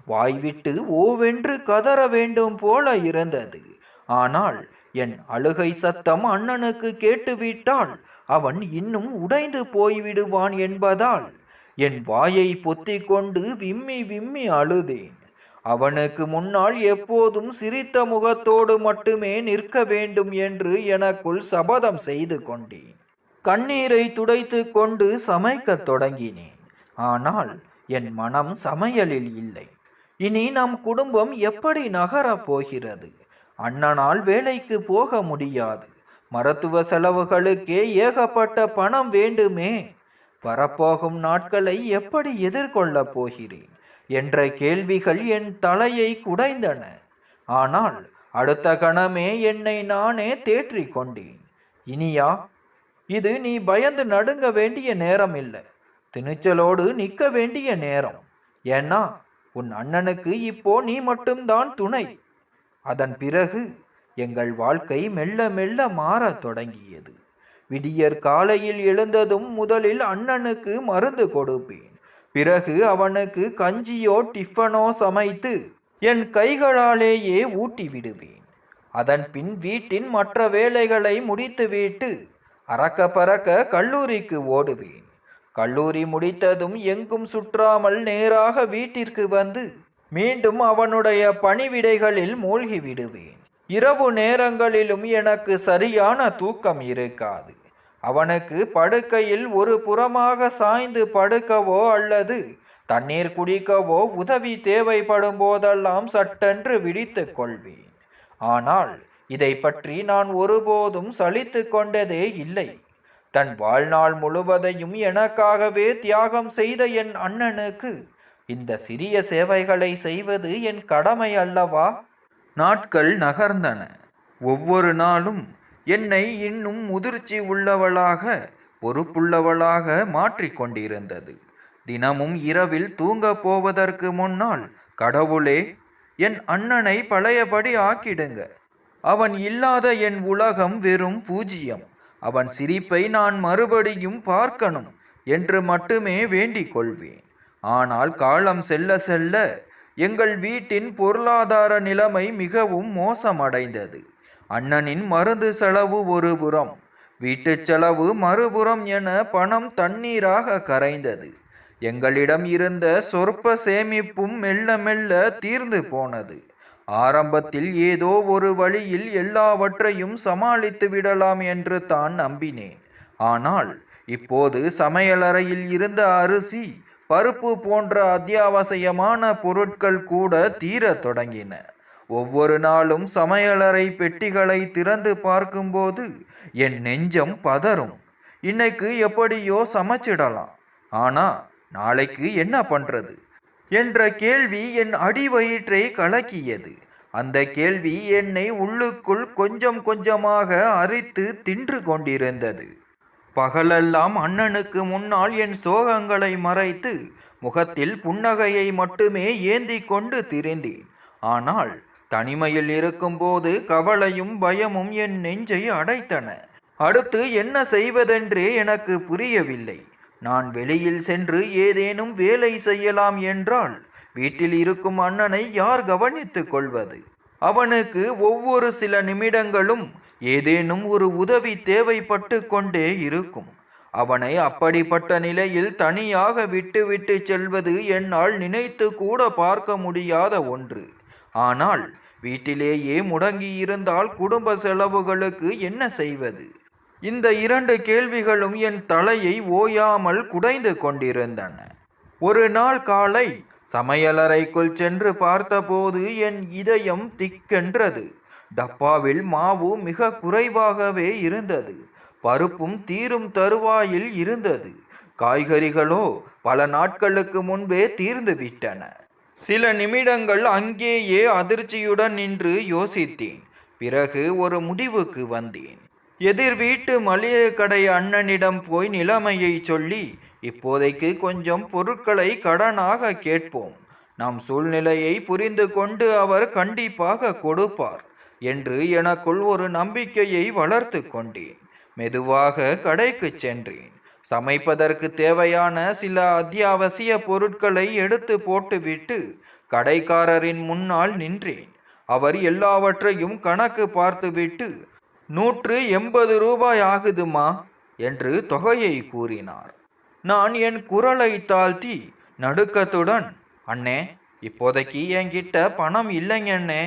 வாய்விட்டு ஓவென்று கதற வேண்டும் போல இருந்தது. ஆனால் என் அழுகை சத்தம் அண்ணனுக்கு கேட்டுவிட்டால் அவன் இன்னும் உடைந்து போய்விடுவான் என்பதால் என் வாயை பொத்திக் கொண்டு விம்மி விம்மி அழுதேன். அவனுக்கு முன்னால் எப்போதும் சிரித்த முகத்தோடு மட்டுமே நிற்க வேண்டும் என்று எனக்குள் சபதம் செய்து கொண்டேன். கண்ணீரை துடைத்து கொண்டு சமைக்கத் தொடங்கினேன். ஆனால் என் மனம் சமையலில் இல்லை. இனி நம் குடும்பம் எப்படி நகரப் போகிறது? அண்ணனால் வேலைக்கு போக முடியாது. மருத்துவ செலவுகளுக்கே ஏகப்பட்ட பணம் வேண்டுமே. வரப்போகும் நாட்களை எப்படி எதிர்கொள்ளப் போகிறேன் என்ற கேள்விகள் என் தலையை குடைந்தன. ஆனால் அடுத்த கணமே என்னை நானே தேற்றிக் கொண்டேன். இனியா, இது நீ பயந்து நடுங்க வேண்டிய நேரம் இல்லை, துணிச்சலோடு நிற்க வேண்டிய நேரம். ஏன்னா உன் அண்ணனுக்கு இப்போ நீ மட்டும்தான் துணை. அதன் பிறகு எங்கள் வாழ்க்கை மெல்ல மெல்ல மாறத் தொடங்கியது. விடியற் காலையில் எழுந்ததும் முதலில் அண்ணனுக்கு மருந்து கொடுப்பேன். பிறகு அவனுக்கு கஞ்சியோ டிஃபனோ சமைத்து என் கைகளாலேயே ஊட்டி விடுவேன். அதன் பின் வீட்டின் மற்ற வேலைகளை முடித்துவிட்டு அறக்க பறக்க கல்லூரிக்கு ஓடுவேன். கல்லூரி முடித்ததும் எங்கும் சுற்றாமல் நேராக வீட்டிற்கு வந்து மீண்டும் அவனுடைய பணிவிடைகளில் மூழ்கி விடுவேன். இரவு நேரங்களிலும் எனக்கு சரியான தூக்கம் இருக்காது. அவனுக்கு படுக்கையில் ஒரு புறமாக சாய்ந்து படுக்கவோ அல்லது தண்ணீர் குடிக்கவோ உதவி தேவைப்படும் போதெல்லாம் சட்டென்று விழித்து கொள்வேன். ஆனால் இதை பற்றி நான் ஒருபோதும் சலித்து கொண்டதே இல்லை. தன் வாழ்நாள் முழுவதையும் எனக்காகவே தியாகம் செய்த என் அண்ணனுக்கு இந்த சிறிய சேவைகளை செய்வது என் கடமை அல்லவா? நாட்கள் நகர்ந்தன. ஒவ்வொரு நாளும் என்னை இன்னும் முதிர்ச்சி உள்ளவளாக பொறுப்புள்ளவளாக மாற்றிக்கொண்டிருந்தது. தினமும் இரவில் தூங்க போவதற்கு முன்னால், கடவுளே, என் அண்ணனை பழையபடி ஆக்கிடுங்க. அவன் இல்லாத என் உலகம் வெறும் பூஜ்யம். அவன் சிரிப்பை நான் மறுபடியும் பார்க்கணும் என்று மட்டுமே வேண்டிக் கொள்வேன். ஆனால் காலம் செல்ல செல்ல எங்கள் வீட்டின் பொருளாதார நிலைமை மிகவும் மோசமடைந்தது. அண்ணனின் மருந்து செலவு ஒரு புறம், வீட்டு செலவு மறுபுறம் என பணம் தண்ணீராக கரைந்தது. எங்களிடம் இருந்த சொற்ப சேமிப்பும் மெல்ல மெல்ல தீர்ந்து போனது. ஆரம்பத்தில் ஏதோ ஒரு வழியில் எல்லாவற்றையும் சமாளித்து விடலாம் என்று தான் நம்பினேன். ஆனால் இப்போது சமையலறையில் இருந்த அரிசி, பருப்பு போன்ற அத்தியாவசியமான பொருட்கள் கூட தீரத் தொடங்கின. ஒவ்வொரு நாளும் சமையலறை பெட்டிகளை திறந்து பார்க்கும்போது என் நெஞ்சம் பதறும். இன்னைக்கு எப்படியோ சமைச்சிடலாம், ஆனா நாளைக்கு என்ன பண்றது என்ற கேள்வி என் அடிவயிற்றை கலக்கியது. அந்த கேள்வி என்னை உள்ளுக்குள் கொஞ்சம் கொஞ்சமாக அரித்து தின்று கொண்டிருந்தது. பகலெல்லாம் அண்ணனுக்கு முன்னால் என் சோகங்களை மறைத்து முகத்தில் புன்னகையை மட்டுமே ஏந்தி கொண்டு திரிந்தேன். ஆனால் தனிமையில் இருக்கும்போது கவலையும் பயமும் என் நெஞ்சை அடைத்தன. அடுத்து என்ன செய்வதென்றே எனக்கு புரியவில்லை. நான் வெளியில் சென்று ஏதேனும் வேலை செய்யலாம் என்றால் வீட்டில் இருக்கும் அண்ணனை யார் கவனித்துக் கொள்வது? அவனுக்கு ஒவ்வொரு சில நிமிடங்களும் ஏதேனும் ஒரு உதவி தேவைப்பட்டு கொண்டே இருக்கும். அவனை அப்படிப்பட்ட நிலையில் தனியாக விட்டு செல்வது என்னால் நினைத்து கூட பார்க்க முடியாத ஒன்று. ஆனால் வீட்டிலேயே முடங்கி இருந்தால் குடும்ப செலவுகளுக்கு என்ன செய்வது இந்த இரண்டு கேள்விகளும் என் தலையை ஓயாமல் குடைந்து கொண்டிருந்தன. ஒரு நாள் காலை சமையலறைக்குள் சென்று பார்த்தபோது என் இதயம் திக்கென்றது. டப்பாவில் மாவு மிக குறைவாகவே இருந்தது. பருப்பும் தீரும் தருவாயில் இருந்தது. காய்கறிகளோ பல நாட்களுக்கு முன்பே தீர்ந்து விட்டன. சில நிமிடங்கள் அங்கேயே அதிர்ச்சியுடன் நின்று யோசித்தேன். பிறகு ஒரு முடிவுக்கு வந்தேன். எதிர் வீட்டு மளிகை கடை அண்ணனிடம் போய் நிலைமையை சொல்லி, இப்போதைக்கு கொஞ்சம் பொருட்களை கடனாக கேட்போம். நம் சூழ்நிலையை புரிந்து கொண்டு அவர் கண்டிப்பாக கொடுப்பார் என்று எனக்குள் ஒரு நம்பிக்கையை வளர்த்து கொண்டேன். மெதுவாக கடைக்கு சென்றேன். சமைப்பதற்கு தேவையான சில அத்தியாவசிய பொருட்களை எடுத்து போட்டுவிட்டு கடைக்காரரின் முன்னால் நின்றேன். அவர் எல்லாவற்றையும் கணக்கு பார்த்துவிட்டு, 180 ரூபாய் ஆகுதுமா என்று தொகையை கூறினார். நான் என் குரலை தாழ்த்தி நடுக்கத்துடன், அண்ணே, இப்போதைக்கு என்கிட்ட பணம் இல்லைங்கண்ணே.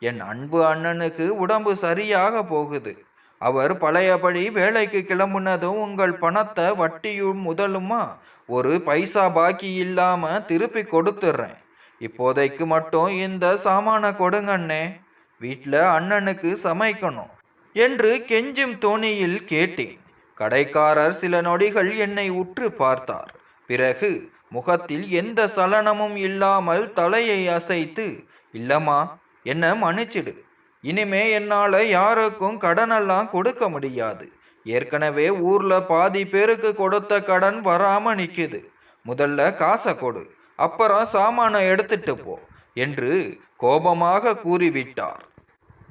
என் அன்பு அண்ணனுக்கு உடம்பு சரியாக போகுது. அவர் பழையபடி வேலைக்கு கிளம்புனதும் உங்கள் பணத்தை வட்டியும் முதலுமா ஒரு பைசா பாக்கி இல்லாம திருப்பி கொடுத்துட்றேன். இப்போதைக்கு மட்டும் இந்த சாமான கொடுங்கண்ணே. வீட்டில் அண்ணனுக்கு சமைக்கணும் என்று கெஞ்சும் தோணியில் கேட்டேன். கடைக்காரர் சில நொடிகள் என்னை உற்று பார்த்தார். பிறகு முகத்தில் எந்த சலனமும் இல்லாமல் தலையை அசைத்து, இல்லம்மா, என்ன மன்னிச்சிடு. இனிமே என்னால யாருக்கும் கடனெல்லாம் கொடுக்க முடியாது. ஏற்கனவே ஊர்ல பாதி பேருக்கு கொடுத்த கடன் வராம நிக்குது. முதல்ல காசை கொடு, அப்புறம் சாமான எடுத்துட்டு போ என்று கோபமாக கூறிவிட்டார்.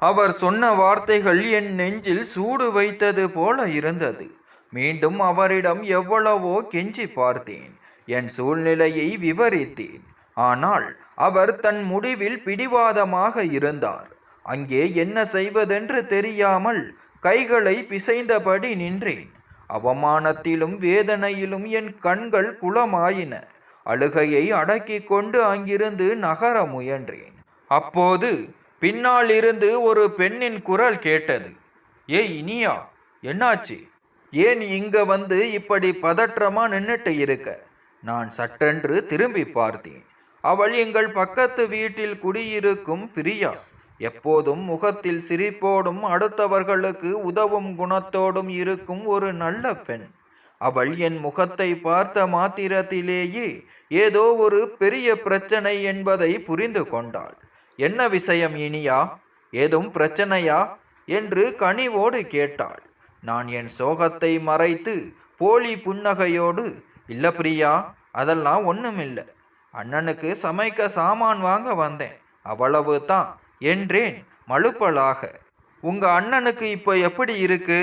அவர் சொன்ன வார்த்தைகள் என் நெஞ்சில் சூடு வைத்தது போல இருந்தது. மீண்டும் அவரிடம் எவ்வளவோ கெஞ்சி பார்த்தேன். என் சூழ்நிலையை விவரித்தேன். ஆனால் அவர் தன் முடிவில் பிடிவாதமாக இருந்தார். அங்கே என்ன செய்வதென்று தெரியாமல் கைகளை பிசைந்தபடி நின்றேன். அவமானத்திலும் வேதனையிலும் என் கண்கள் குளமாயின. அழுகையை அடக்கி கொண்டு அங்கிருந்து நகர முயன்றேன். அப்போது பின்னால் இருந்து ஒரு பெண்ணின் குரல் கேட்டது. ஏய் இனியா, என்னாச்சு? ஏன் இங்க வந்து இப்படி பதற்றமா நின்னுட்டு இருக்க? நான் சட்டென்று திரும்பி பார்த்தேன். அவள் எங்கள் பக்கத்து வீட்டில் குடியிருக்கும் பிரியா. எப்போதும் முகத்தில் சிரிப்போடும் அடுத்தவர்களுக்கு உதவும் குணத்தோடும் இருக்கும் ஒரு நல்ல பெண். அவள் என் முகத்தை பார்த்த மாத்திரத்திலேயே ஏதோ ஒரு பெரிய பிரச்சனை என்பதை புரிந்து கொண்டாள். என்ன விஷயம் இனியா? ஏதும் பிரச்சனையா என்று கனிவோடு கேட்டாள். நான் என் சோகத்தை மறைத்து போலி புன்னகையோடு, இல்ல பிரியா, அதெல்லாம் ஒண்ணுமில்லை. அண்ணனுக்கு சமைக்க சாமான் வாங்க வந்தேன், அவ்வளவு தான் என்றேன் மழுப்பலாக. உங்க அண்ணனுக்கு இப்போ எப்படி இருக்கு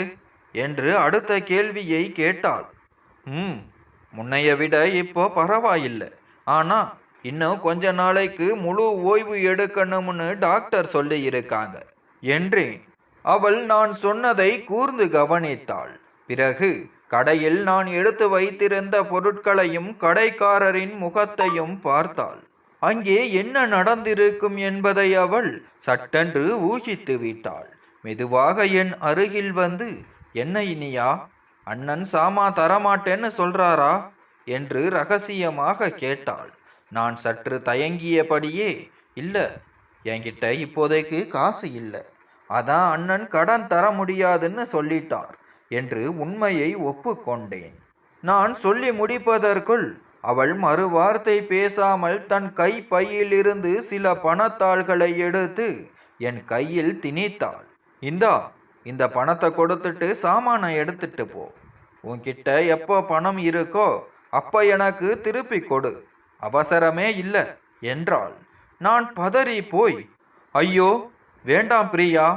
என்று அடுத்த கேள்வியை கேட்டாள். முன்னைய விட இப்போ பரவாயில்லை. ஆனா இன்னும் கொஞ்ச நாளைக்கு முழு ஓய்வு எடுக்கணும்னு டாக்டர் சொல்லி இருக்காங்க என்றேன். அவள் நான் சொன்னதை கூர்ந்து கவனித்தாள். பிறகு கடையில் நான் எடுத்து வைத்திருந்த பொருட்களையும் கடைக்காரரின் முகத்தையும் பார்த்தாள். அங்கே என்ன நடந்திருக்கும் என்பதை அவள் சட்டென்று ஊகித்து விட்டாள். மெதுவாக என் அருகில் வந்து, என்ன இனியா, அண்ணன் சாமா தரமாட்டேன்னு சொல்றாரா என்று ரகசியமாக கேட்டாள். நான் சற்று தயங்கியபடியே, இல்ல, என்கிட்ட இப்போதைக்கு காசு இல்லை, அதான் அண்ணன் கடன் தர முடியாதுன்னு சொல்லிட்டார் என்று உண்மையை ஒப்புக்கொண்டேன். நான் சொல்லி முடிப்பதற்குள் அவள் மறு வார்த்தை பேசாமல் தன் கை பையிலிருந்து சில பணத்தாள்களை எடுத்து என் கையில் திணித்தாள். இந்த பணத்தை கொடுத்துட்டு சாமானை எடுத்துட்டு போ. உன்கிட்ட எப்போ பணம் இருக்கோ அப்ப எனக்கு திருப்பி கொடு, அவசரமே இல்லை என்றாள். நான் பதறி போய், ஐயோ வேண்டாம் பிரியா,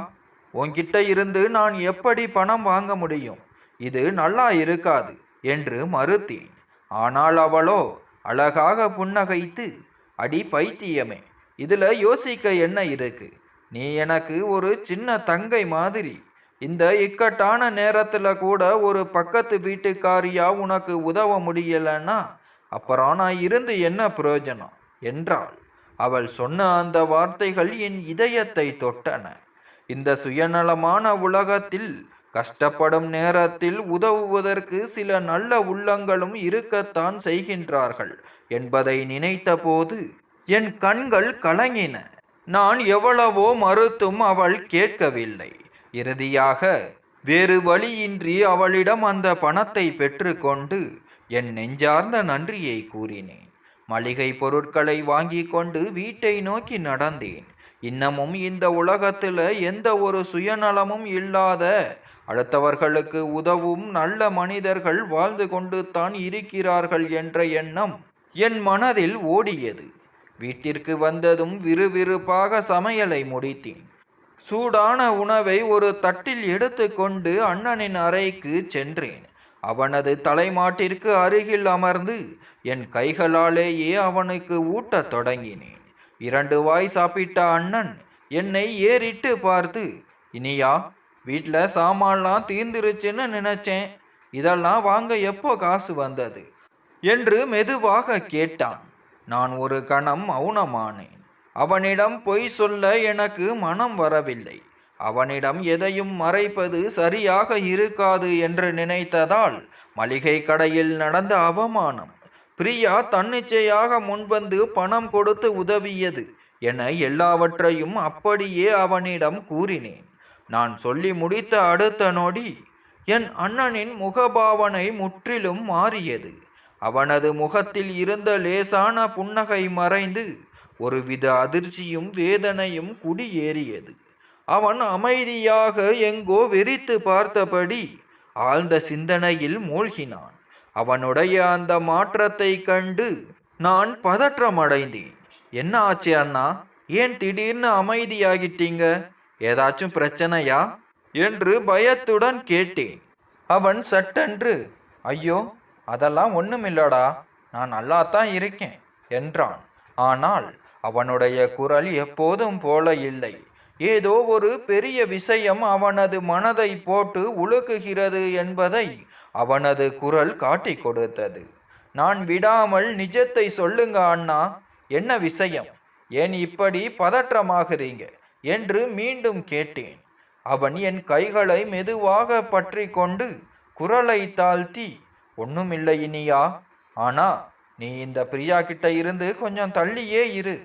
உன்கிட்ட இருந்து நான் எப்படி பணம் வாங்க முடியும்? இது நல்லா இருக்காது என்று மறுத்தேன். ஆனால் அவளோ அழகாக புன்னகைத்து, அடி பைத்தியமே, இதுல யோசிக்க என்ன இருக்கு? நீ எனக்கு ஒரு சின்ன தங்கை மாதிரி. இந்த இக்கட்டான நேரத்துல கூட ஒரு பக்கத்து வீட்டுக்காரியா உனக்கு உதவ முடியலன்னா அப்புறம் நான் இருந்து என்ன பிரயோஜனம் என்றாள். அவள் சொன்ன அந்த வார்த்தைகள் என் இதயத்தை தொட்டன. இந்த சுயநலமான உலகத்தில் கஷ்டப்படும் நேரத்தில் உதவுவதற்கு சில நல்ல உள்ளங்களும் இருக்கத்தான் செய்கின்றார்கள் என்பதை நினைத்தபோது என் கண்கள் கலங்கின. நான் எவ்வளவோ மறுத்தும் அவள் கேட்கவில்லை. இறுதியாக வேறு வழியின்றி அவளிடம் அந்த பணத்தை பெற்றுக்கொண்டு என் நெஞ்சார்ந்த நன்றியை கூறினேன். மளிகை பொருட்களை வாங்கி கொண்டு வீட்டை நோக்கி நடந்தேன். இன்னமும் இந்த உலகத்துல எந்த ஒரு சுயநலமும் இல்லாத, அடுத்தவர்களுக்கு உதவும் நல்ல மனிதர்கள் வாழ்ந்து கொண்டு தான் இருக்கிறார்கள் என்ற எண்ணம் என் மனதில் ஓடியது. வீட்டிற்கு வந்ததும் விறுவிறுப்பாக சமையலை முடித்தேன். சூடான உணவை ஒரு தட்டில் எடுத்துக்கொண்டு அண்ணனின் அறைக்கு சென்றேன். அவனது தலைமாட்டிற்கு அருகில் அமர்ந்து என் கைகளாலேயே அவனுக்கு ஊட்டத் தொடங்கினேன். 2 வாய் சாப்பிட்ட அண்ணன் என்னை ஏறிட்டு பார்த்து, இனியா, வீட்டில் சாமான்லாம் தீர்ந்துருச்சுன்னு நினைச்சேன், இதெல்லாம் வாங்க எப்போ காசு வந்தது என்று மெதுவாக கேட்டான். நான் ஒரு கணம் மௌனமானேன். அவனிடம் பொய் சொல்ல எனக்கு மனம் வரவில்லை. அவனிடம் எதையும் மறைப்பது சரியாக இருக்காது என்று நினைத்ததால் மளிகை கடையில் நடந்த அவமானம், பிரியா தன்னிச்சையாக முன்வந்து பணம் கொடுத்து உதவியது என எல்லாவற்றையும் அப்படியே அவனிடம் கூறினேன். நான் சொல்லி முடித்த அடுத்த நொடி என் அண்ணனின் முகபாவனை முற்றிலும் மாறியது. அவனது முகத்தில் இருந்த லேசான புன்னகை மறைந்து ஒருவித அதிர்ச்சியும் வேதனையும் குடியேறியது. அவன் அமைதியாக எங்கோ வெறித்து பார்த்தபடி ஆழ்ந்த சிந்தனையில் மூழ்கினான். அவனுடைய அந்த மாற்றத்தை கண்டு நான் பதற்றமடைந்தேன். என்ன ஆச்சு அண்ணா, ஏன் திடீர்னு அமைதியாகிட்டீங்க? ஏதாச்சும் பிரச்சனையா என்று பயத்துடன் கேட்டேன். அவன் சட்டென்று, ஐயோ அதெல்லாம் ஒண்ணுமில்லடா, நான் நல்லாத்தான் இருக்கேன் என்றான். ஆனால் அவனுடைய குரல் எப்போதும் போல இல்லை. ஏதோ ஒரு பெரிய விஷயம் அவனது மனதை போட்டு உலுக்குகிறது என்பதை அவனது குரல் காட்டி கொடுத்தது. நான் விடாமல், நிஜத்தை சொல்லுங்க அண்ணா, என்ன விஷயம், ஏன் இப்படி பதற்றமாகிறீங்க என்று மீண்டும் கேட்டேன். அவன் என் கைகளை மெதுவாக பற்றி கொண்டு குரலை தாழ்த்தி, ஒண்ணுமில்லை இனியா, ஆனா நீ இந்த பிரியா கிட்ட இருந்து கொஞ்சம் தள்ளியே இரு,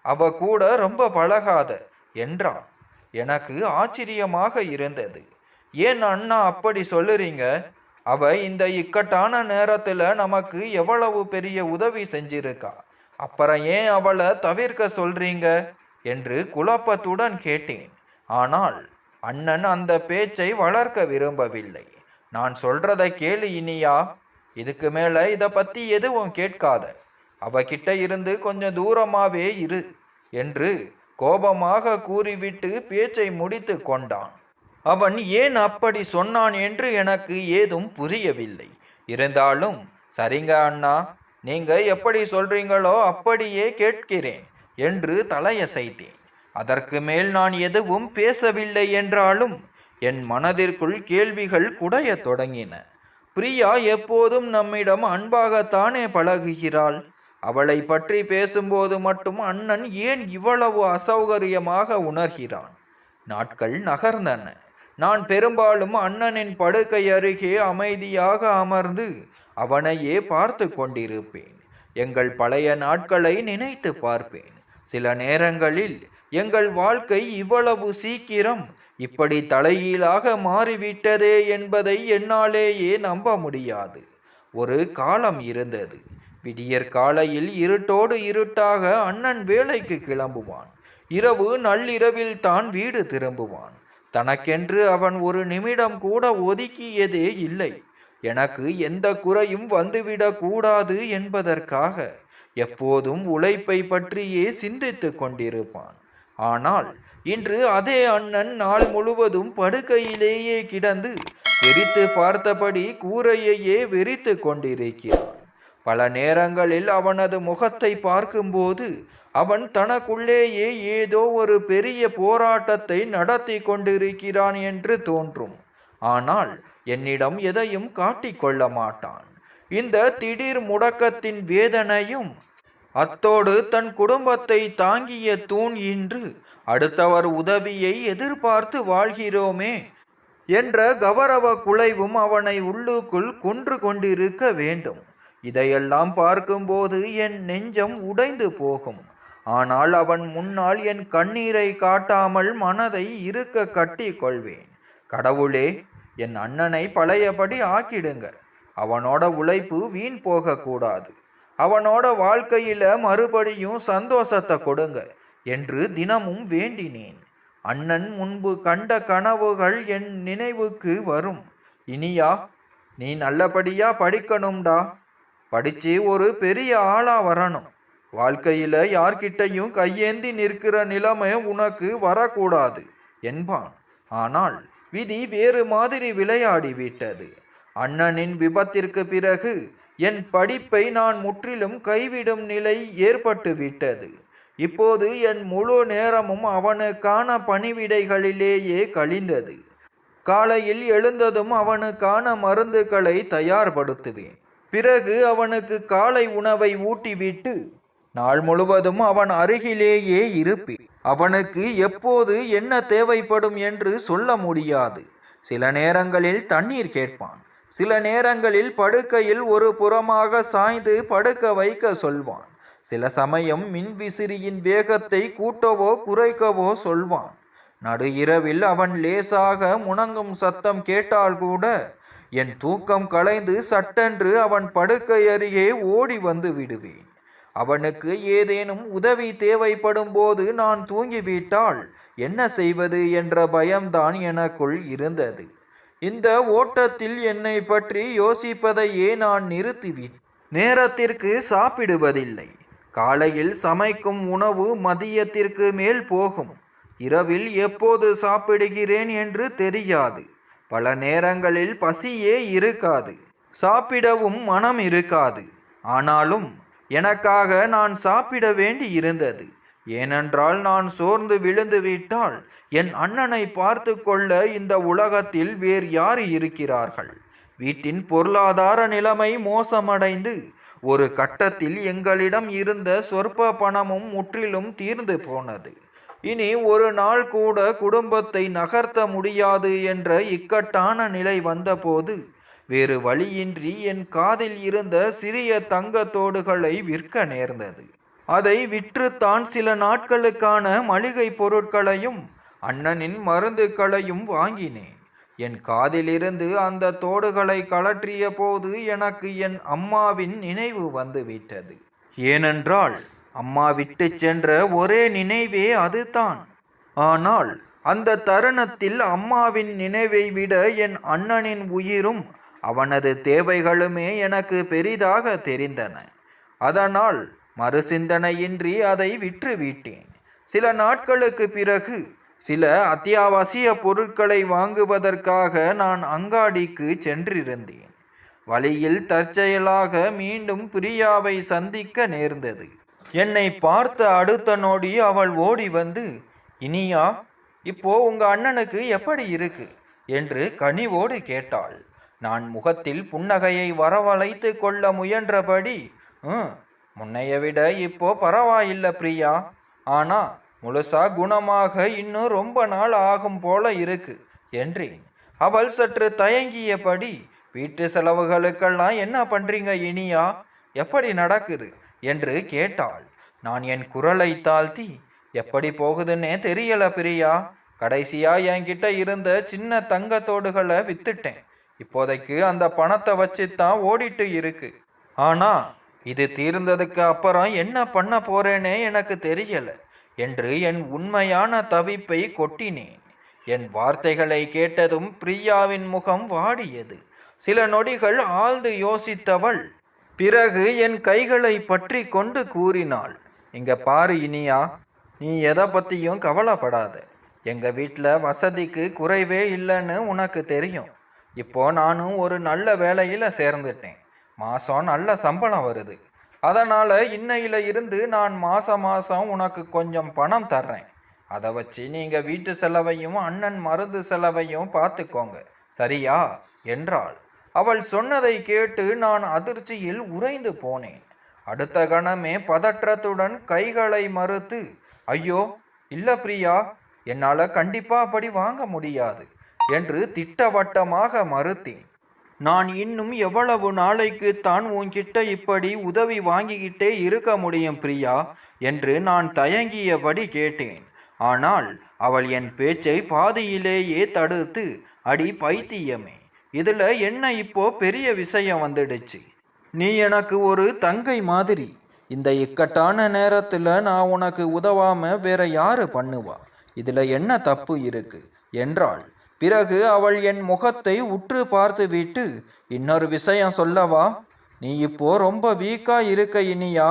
அவ கூட ரொம்ப பழகாத என்றான். எனக்கு ஆச்சரியமாக இருந்தது. ஏன் அண்ணா அப்படி சொல்லுறீங்க? அவ இந்த இக்கட்டான நேரத்துல நமக்கு எவ்வளவு பெரிய உதவி செஞ்சிருக்கா, அப்புறம் ஏன் அவளை தவிர்க்க சொல்றீங்க என்று குழப்பத்துடன் கேட்டேன். ஆனால் அண்ணன் அந்த பேச்சை வளர்க்க விரும்பவில்லை. நான் சொல்றதை கேளு இனியா, இதுக்கு மேல இத பத்தி எதுவும் கேட்காத, அவகிட்ட இருந்து கொஞ்சம் தூரமாவே இரு என்று கோபமாக கூறிவிட்டு பேச்சை முடித்து கொண்டான். அவன் ஏன் அப்படி சொன்னான் என்று எனக்கு ஏதும் புரியவில்லை. இருந்தாலும் சரிங்க அண்ணா, நீங்க எப்படி சொல்றீங்களோ அப்படியே கேட்கிறேன் என்று தலையசைத்தேன். அதற்கு மேல் நான் எதுவும் பேசவில்லை. என்றாலும் என் மனதிற்குள் கேள்விகள் குடைய தொடங்கின. பிரியா எப்போதும் நம்மிடம் அன்பாகத்தானே பழகுகிறாள். அவளை பற்றி பேசும்போது மட்டும் அண்ணன் ஏன் இவ்வளவு அசௌகரியமாக உணர்கிறான்? நாட்கள் நகர்ந்தன. நான் பெரும்பாலும் அண்ணனின் படுக்கை அருகே அமைதியாக அமர்ந்து அவனையே பார்த்து கொண்டிருப்பேன். எங்கள் பழைய நாட்களை நினைத்து பார்ப்பேன். சில நேரங்களில் எங்கள் வாழ்க்கை இவ்வளவு சீக்கிரம் இப்படி தலைகீழாக மாறிவிட்டதே என்பதை என்னாலேயே நம்ப முடியாது. ஒரு காலம் இருந்தது. விடியற் காலையில் இருட்டோடு இருட்டாக அண்ணன் வேலைக்கு கிளம்புவான். இரவு நள்ளிரவில் தான் வீடு திரும்புவான். தனக்கென்று அவன் ஒரு நிமிடம் கூட ஒதுக்கியதே இல்லை. எனக்கு எந்த குறையும் வந்துவிடக் கூடாது என்பதற்காக எப்போதும் உழைப்பை பற்றியே சிந்தித்து கொண்டிருப்பான். ஆனால் இன்று அதே அண்ணன் நாள் முழுவதும் படுக்கையிலேயே கிடந்து வெறித்து பார்த்தபடி கூரையையே வெறித்து கொண்டிருக்கிறான். பல நேரங்களில் அவனது முகத்தை பார்க்கும்போது அவன் தனக்குள்ளேயே ஏதோ ஒரு பெரிய போராட்டத்தை நடத்தி கொண்டிருக்கிறான் என்று தோன்றும். ஆனால் என்னிடம் எதையும் காட்டிக்கொள்ள மாட்டான். இந்த திடீர் முடக்கத்தின் வேதனையும், அத்தோடு தன் குடும்பத்தை தாங்கிய தூண் இன்று அடுத்தவர் உதவியை எதிர்பார்த்து வாழ்கிறோமே, என்ற கௌரவ குலைவும் அவனை உள்ளுக்குள் கொன்று கொண்டிருக்க வேண்டும். இதையெல்லாம் பார்க்கும்போது என் நெஞ்சம் உடைந்து போகும். ஆனால் அவன் முன்னால் என் கண்ணீரை காட்டாமல் மனதை இருக்க கட்டி கொள்வேன். கடவுளே, என் அண்ணனை பழையபடி ஆக்கிடுங்க. அவனோட உழைப்பு வீண் போகக்கூடாது. அவனோட வாழ்க்கையில மறுபடியும் சந்தோஷத்தை கொடுங்க என்று தினமும் வேண்டினேன். அண்ணன் முன்பு கண்ட கனவுகள் என் நினைவுக்கு வரும். இனியா, நீ நல்லபடியா படிக்கணும்டா. படிச்சு ஒரு பெரிய ஆளா வரணும். வாழ்க்கையில யார்கிட்டையும் கையேந்தி நிற்கிற நிலைமை உனக்கு வரக்கூடாது என்பான். ஆனால் விதி வேறு மாதிரி விளையாடி விட்டது. அண்ணனின் விபத்திற்கு பிறகு என் படிப்பை நான் முற்றிலும் கைவிடும் நிலை ஏற்பட்டு விட்டது. இப்போது என் முழு நேரமும் அவனுக்கான பணிவிடைகளிலேயே கழிந்தது. காலையில் எழுந்ததும் அவனுக்கான மருந்துகளை தயார்படுத்துவேன். பிறகு அவனுக்கு காலை உணவை ஊட்டிவிட்டு நாள் முழுவதும் அவன் அருகிலேயே இருப்பேன். அவனுக்கு எப்போது என்ன தேவைப்படும் என்று சொல்ல முடியாது. சில நேரங்களில் தண்ணீர் கேட்பான். சில நேரங்களில் படுக்கையில் ஒரு புறமாக சாய்ந்து படுக்க வைக்க சொல்வான். சில சமயம் மின்விசிறியின் வேகத்தை கூட்டவோ குறைக்கவோ சொல்வான். நடு இரவில் அவன் லேசாக முணங்கும் சத்தம் கேட்டால் கூட என் தூக்கம் கலைந்து சட்டென்று அவன் படுக்கை அருகே ஓடி வந்து விடுவேன். அவனுக்கு ஏதேனும் உதவி தேவைப்படும் போது நான் தூங்கிவிட்டால் என்ன செய்வது என்ற பயம்தான் எனக்குள் இருந்தது. இந்த ஓட்டத்தில் என்னை பற்றி யோசிப்பதையே நான் நிறுத்திவிட்டேன். நேரத்திற்கு சாப்பிடுவதில்லை. காலையில் சமைக்கும் உணவு மதியத்திற்கு மேல் போகும். இரவில் எப்போது சாப்பிடுகிறேன் என்று தெரியாது. பல நேரங்களில் பசியே இருக்காது. சாப்பிடவும் மனம் இருக்காது. ஆனாலும் எனக்காக நான் சாப்பிட வேண்டி இருந்தது. ஏனென்றால் நான் சோர்ந்து விழுந்து விட்டால் என் அண்ணனை பார்த்து கொள்ள இந்த உலகத்தில் வேறு யார் இருக்கிறார்கள்? வீட்டின் பொருளாதார நிலைமை மோசமடைந்து ஒரு கட்டத்தில் எங்களிடம் இருந்த சொற்ப பணமும் முற்றிலும் தீர்ந்து போனது. இனி ஒரு நாள் கூட குடும்பத்தை நகர்த்த முடியாது என்ற இக்கட்டான நிலை வந்தபோது வேறு வழியின்றி என் காதில் இருந்த சிறிய தங்கத்தோடுகளை விற்க நேர்ந்தது. அதை விற்றுத்தான் சில நாட்களுக்கான மளிகை பொருட்களையும் அண்ணனின் மருந்துகளையும் வாங்கினேன். என் காதிலிருந்து அந்த தோடுகளை கழற்றிய போது எனக்கு என் அம்மாவின் நினைவு வந்துவிட்டது. ஏனென்றால் அம்மா விட்டு சென்ற ஒரே நினைவே அதுதான். ஆனால் அந்த தருணத்தில் அம்மாவின் நினைவை விட என் அண்ணனின் உயிரும் அவனது தேவைகளுமே எனக்கு பெரிதாக தெரிந்தன. அதனால் மறுசிந்தனையின்றி அதை விற்றுவிட்டேன். சில நாட்களுக்கு பிறகு சில அத்தியாவசிய பொருட்களை வாங்குவதற்காக நான் அங்காடிக்கு சென்றிருந்தேன். வழியில் தற்செயலாக மீண்டும் பிரியாவை சந்திக்க நேர்ந்தது. என்னை பார்த்த அடுத்த நொடி அவள் ஓடி வந்து, இனியா, இப்போ உங்க அண்ணனுக்கு எப்படி இருக்கு என்று கனிவோடு கேட்டாள். நான் முகத்தில் புன்னகையை வரவழைத்து கொள்ள முயன்றபடி, முன்னைய விட இப்போ பரவாயில்லை பிரியா, ஆனா முழுசா குணமாக இன்னும் ரொம்ப நாள் ஆகும் போல இருக்கு என்றேன். அவள் சற்று தயங்கியபடி, வீட்டு செலவுகளுக்கெல்லாம் என்ன பண்றீங்க இனியா, எப்படி நடக்குது என்று கேட்டாள். நான் என் குரலை தாழ்த்தி, எப்படி போகுதுன்னே தெரியல பிரியா, கடைசியா என்கிட்ட இருந்த சின்ன தங்கத்தோடுகளை வித்துட்டேன். இப்போதைக்கு அந்த பணத்தை வச்சுத்தான் ஓடிட்டு இருக்கு. ஆனா இது தீர்ந்ததுக்கு அப்புறம் என்ன பண்ண போறேனே எனக்கு தெரியல என்று என் உண்மையான தவிப்பை கொட்டினேன். என் வார்த்தைகளை கேட்டதும் பிரியாவின் முகம் வாடியது. சில நொடிகள் ஆழ்ந்து யோசித்தவள் பிறகு என் கைகளை பற்றி கொண்டு கூறினாள், இங்க பாரு இனியா, நீ எதை பத்தியும் கவலைப்படாத. எங்க வீட்டில் வசதிக்கு குறைவே இல்லைன்னு உனக்கு தெரியும். இப்போ நானும் ஒரு நல்ல வேலையில சேர்ந்துட்டேன். மாசம் நல்ல சம்பளம் வருது. அதனால இன்னையில இருந்து நான் மாசம் உனக்கு கொஞ்சம் பணம் தர்றேன். அதை வச்சு நீங்க வீட்டு செலவையும் அண்ணன் மருந்து செலவையும் பார்த்துக்கோங்க, சரியா என்றாள். அவள் சொன்னதை கேட்டு நான் அதிர்ச்சியில் உறைந்து போனேன். அடுத்த கணமே பதற்றத்துடன் கைகளை மறுத்து, ஐயோ இல்ல பிரியா, என்னால கண்டிப்பா அப்படி வாங்க முடியாது. என்று திட்டவட்டமாக மறுத்தேன். நான் இன்னும் எவ்வளவு நாளைக்கு தான் உன்கிட்ட இப்படி உதவி வாங்கிக்கிட்டே இருக்க முடியும் பிரியா என்று நான் தயங்கியபடி கேட்டேன். ஆனால் அவள் என் பேச்சை பாதியிலேயே தடுத்து, அடி பைத்தியமே, இதுல என்ன இப்போ பெரிய விஷயம் வந்துடுச்சு? நீ எனக்கு ஒரு தங்கை மாதிரி. இந்த இக்கட்டான நேரத்துல நான் உனக்கு உதவாம வேற யாரு பண்ணுவா? இதுல என்ன தப்பு இருக்கு என்றாள். பிறகு அவள் என் முகத்தை உற்று பார்த்துவிட்டு, இன்னொரு விஷயம் சொல்லவா? நீ இப்போ ரொம்ப வீக்கா இருக்க இனியா.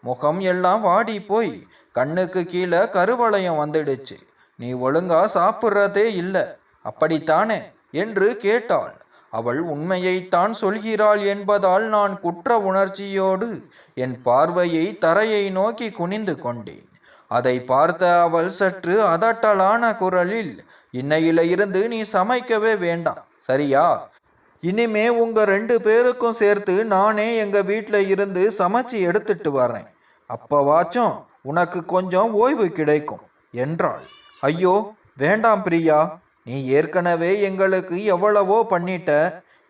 முகம் எல்லாம் வாடி போய் கண்ணுக்கு கீழே கருவளையம் வந்துடுச்சு. நீ ஒழுங்கா சாப்பிட்றதே இல்லை, அப்படித்தானே என்று கேட்டாள். அவள் உண்மையைத்தான் சொல்கிறாள் என்பதால் நான் குற்ற உணர்ச்சியோடு என் பார்வையை தரையை நோக்கி குனிந்து கொண்டேன். அதை பார்த்த அவள் சற்று அதட்டலான குரலில், இன்னையில இருந்து நீ சமைக்கவே வேண்டாம், சரியா? இனிமே உங்க 2 பேருக்கும் சேர்த்து நானே எங்க வீட்டில் இருந்து சமைச்சு எடுத்துட்டு வரேன். அப்பவாச்சும் உனக்கு கொஞ்சம் ஓய்வு கிடைக்கும் என்றாள். ஐயோ வேண்டாம் பிரியா, நீ ஏற்கனவே எங்களுக்கு எவ்வளவோ பண்ணிட்ட.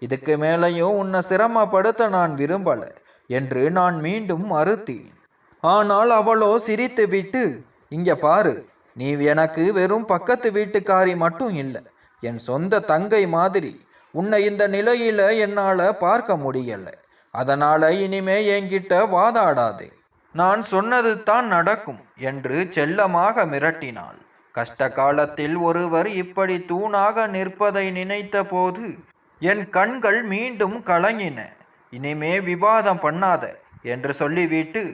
இதுக்கு மேலையும் உன்னை சிரமப்படுத்த நான் விரும்பல என்று நான் மீண்டும் மறுத்தேன். ஆனால் அவளோ சிரித்து விட்டு, இங்க பாரு, நீ எனக்கு வெறும் பக்கத்து வீட்டுக்காரி மட்டும் இல்லை, என் சொந்த தங்கை மாதிரி. உன்னை இந்த நிலையில என்னால பார்க்க முடியல. அதனால இனிமே என்கிட்ட வாதாடாதே. நான் சொன்னது தான் நடக்கும் என்று செல்லமாக மிரட்டினாள். கஷ்ட காலத்தில் ஒருவர் இப்படி தூணாக நிற்பதை நினைத்த போது என் கண்கள் மீண்டும் கலங்கின. இனிமே விவாதம் பண்ணாத என்று சொல்லிவிட்டு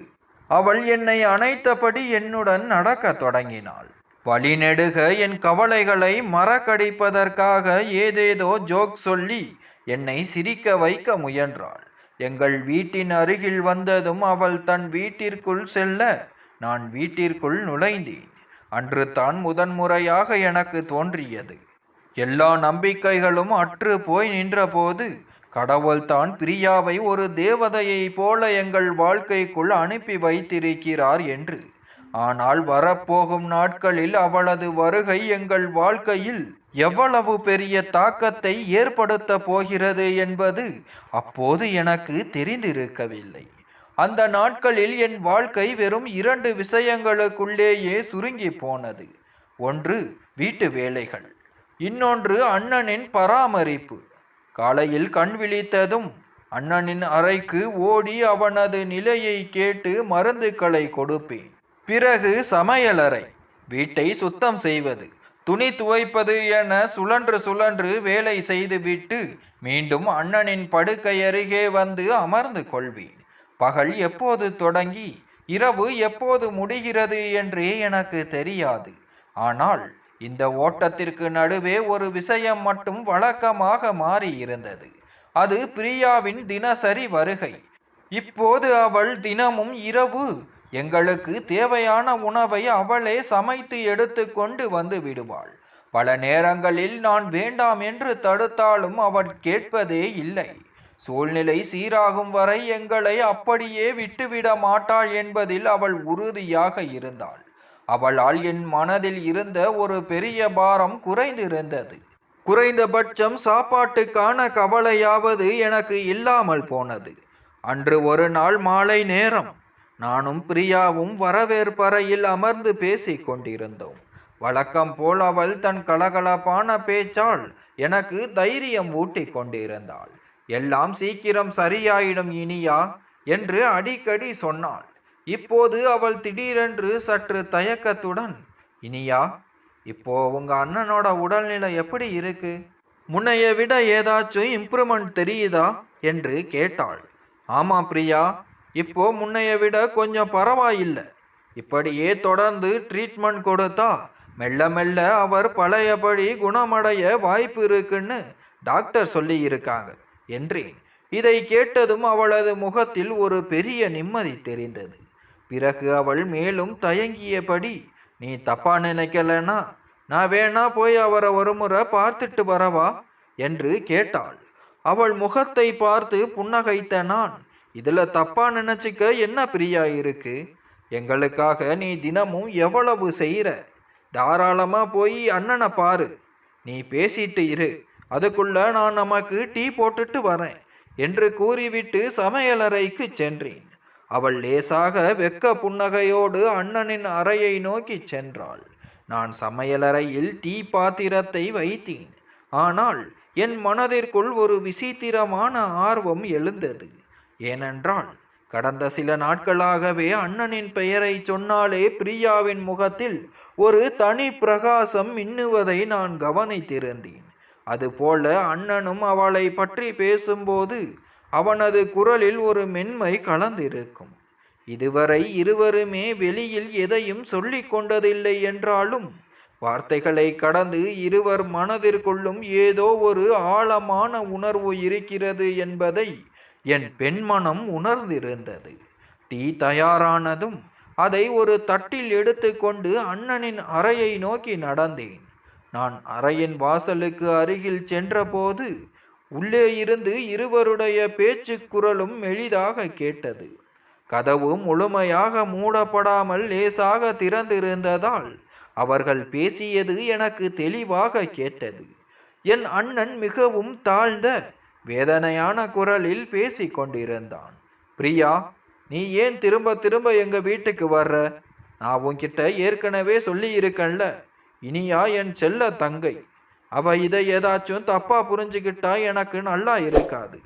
அவள் என்னை அணைத்தபடி என்னுடன் நடக்க தொடங்கினாள். வழிநெடுக என் கவலைகளை மறக்கடிப்பதற்காக ஏதேதோ ஜோக் சொல்லி என்னை சிரிக்க வைக்க முயன்றாள். எங்கள் வீட்டின் அருகில் வந்ததும் அவள் தன் வீட்டிற்குள் செல்ல நான் வீட்டிற்குள் நுழைந்தேன். அன்று தான் முதன்முறையாக எனக்கு தோன்றியது, எல்லா நம்பிக்கைகளும் அற்று போய் நின்றபோது கடவுள்தான் பிரியாவை ஒரு தேவதையை போல எங்கள் வாழ்க்கைக்குள் அனுப்பி வைத்திருக்கிறார் என்று. ஆனால் வரப்போகும் நாட்களில் அவளது வருகை எங்கள் வாழ்க்கையில் எவ்வளவு பெரிய தாக்கத்தை ஏற்படுத்த போகிறது என்பது அப்போது எனக்கு தெரிந்திருக்கவில்லை. அந்த நாட்களில் என் வாழ்க்கை வெறும் 2 விஷயங்களுக்குள்ளேயே சுருங்கி போனது. ஒன்று வீட்டு வேலைகள், இன்னொன்று அண்ணனின் பராமரிப்பு. காலையில் கண் விழித்ததும் அண்ணனின் அறைக்கு ஓடி அவனது நிலையை கேட்டு மருந்துகளை கொடுப்பேன். பிறகு சமையலறை, வீட்டை சுத்தம் செய்வது, துணி துவைப்பது என சுழன்று சுழன்று வேலை செய்துவிட்டு மீண்டும் அண்ணனின் படுக்கை அருகே வந்து அமர்ந்து கொள்வேன். பகல் எப்போது தொடங்கி இரவு எப்போது முடிகிறது என்றே எனக்கு தெரியாது. ஆனால் இந்த ஓட்டத்திற்கு நடுவே ஒரு விஷயம் மட்டும் வழக்கமாக மாறி இருந்தது. அது பிரியாவின் தினசரி வருகை. இப்போது அவள் தினமும் இரவு எங்களுக்கு தேவையான உணவை அவளே சமைத்து எடுத்து கொண்டு வந்து விடுவாள். பல நேரங்களில் நான் வேண்டாம் என்று தடுத்தாலும் அவள் கேட்பதே இல்லை. சூழ்நிலை சீராகும் வரை எங்களை அப்படியே விட்டுவிட மாட்டாள் என்பதில் அவள் உறுதியாக இருந்தாள். அவளால் என் மனதில் இருந்த ஒரு பெரிய பாரம் குறைந்திருந்தது. குறைந்தபட்சம் சாப்பாட்டுக்கான கவலையாவது எனக்கு இல்லாமல் போனது. அன்று ஒரு நாள் மாலை நேரம் நானும் பிரியாவும் வரவேற்பறையில் அமர்ந்து பேசி கொண்டிருந்தோம். வழக்கம் போல் அவள் தன் கலகலப்பான பேச்சால் எனக்கு தைரியம் ஊட்டி கொண்டிருந்தாள். எல்லாம் சீக்கிரம் சரியாயிடும் இனியா என்று அடிக்கடி சொன்னாள். இப்போது அவள் திடீரென்று சற்று தயக்கத்துடன், இனியா, இப்போ உங்க அண்ணனோட உடல்நிலை எப்படி இருக்கு? முன்னைய விட ஏதாச்சும் இம்ப்ரூவ்மெண்ட் தெரியுதா என்று கேட்டாள். ஆமா பிரியா, இப்போ முன்னைய விட கொஞ்சம் பரவாயில்லை. இப்படியே தொடர்ந்து ட்ரீட்மெண்ட் கொடுத்தா மெல்ல மெல்ல அவர் பழையபடி குணமடைய வாய்ப்பு இருக்குன்னு டாக்டர் சொல்லி இருக்காங்க என்றேன். இதை கேட்டதும் அவளது முகத்தில் ஒரு பெரிய நிம்மதி தெரிந்தது. பிறகு அவள் மேலும் தயங்கியபடி, நீ தப்பா நினைக்கலனா நான் வேணா போய் அவரை ஒரு முறை பார்த்துட்டு வரவா என்று கேட்டாள். அவள் முகத்தை பார்த்து புன்னகைத்த நான், இதுல தப்பா நினைச்சுக்க என்ன பிரியா இருக்கு? எங்களுக்காக நீ தினமும் எவ்வளவு செய்யற, தாராளமா போய் அண்ணனை பாரு. நீ பேசிட்டு இரு, அதுக்குள்ள நான் நமக்கு டீ போட்டுட்டு வரேன் என்று கூறிவிட்டு சமையலறைக்கு சென்றேன். அவள் லேசாக வெக்க புன்னகையோடு அண்ணனின் அறையை நோக்கி சென்றாள். நான் சமையலறையில் டீ பாத்திரத்தை வைத்தேன். ஆனால் என் மனதிற்குள் ஒரு விசித்திரமான ஆர்வம் எழுந்தது. ஏனென்றால் கடந்த சில நாட்களாகவே அண்ணனின் பெயரை சொன்னாலே பிரியாவின் முகத்தில் ஒரு தனி பிரகாசம் மின்னுவதை நான் கவனித்திருந்தேன். அதுபோல அண்ணனும் அவளை பற்றி பேசும்போது அவனது குரலில் ஒரு மென்மை கலந்திருக்கும். இதுவரை இருவருமே வெளியில் எதையும் சொல்லிக் கொண்டதில்லை என்றாலும் வார்த்தைகளை கடந்து இருவர் மனதிற்குள்ளும் ஏதோ ஒரு ஆழமான உணர்வு இருக்கிறது என்பதை என் பெண்மனம் உணர்ந்திருந்தது. டீ தயாரானதும் அதை ஒரு தட்டில் எடுத்துக்கொண்டு அண்ணனின் அறையை நோக்கி நடந்தேன். நான் அறையின் வாசலுக்கு அருகில் சென்றபோது உள்ளே இருந்து இருவருடைய பேச்சு குரலும் மெலிதாக கேட்டது. கதவு முழுமையாக மூடப்படாமல் லேசாக திறந்திருந்ததால் அவர்கள் பேசியது எனக்கு தெளிவாக கேட்டது. என் அண்ணன் மிகவும் தாழ்ந்த வேதனையான குரலில் பேசி கொண்டிருந்தான். பிரியா, நீ ஏன் திரும்ப திரும்ப எங்க வீட்டுக்கு வர்ற? நான் உன்கிட்ட ஏற்கனவே சொல்லி இருக்கேன்ல, இனியா என் செல்ல தங்கை. அவ இதை ஏதாச்சும் தப்பா புரிஞ்சுக்கிட்டா எனக்கு நல்லா இருக்காது.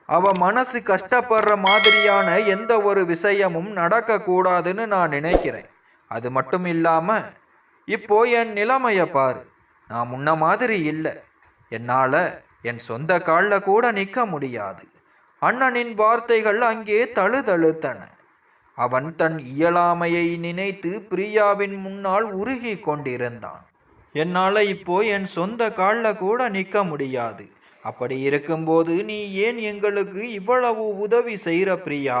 அவ மனசு கஷ்டப்படுற மாதிரியான எந்த ஒரு விஷயமும் நடக்க கூடாதுன்னு நான் நினைக்கிறேன். அது மட்டும் இல்லாம இப்போ என் நிலைமைய பாரு. நான் முன்ன மாதிரி இல்லை. என்னால என் சொந்த காலில் கூட நிற்க முடியாது. அண்ணனின் வார்த்தைகள் அங்கே தழுதழுத்தன. அவன் தன் இயலாமையை நினைத்து பிரியாவின் முன்னால் உருகி கொண்டிருந்தான். என்னால் இப்போ என் சொந்த காலில் கூட நிற்க முடியாது. அப்படி இருக்கும்போது நீ ஏன் எங்களுக்கு இவ்வளவு உதவி செய்கிற பிரியா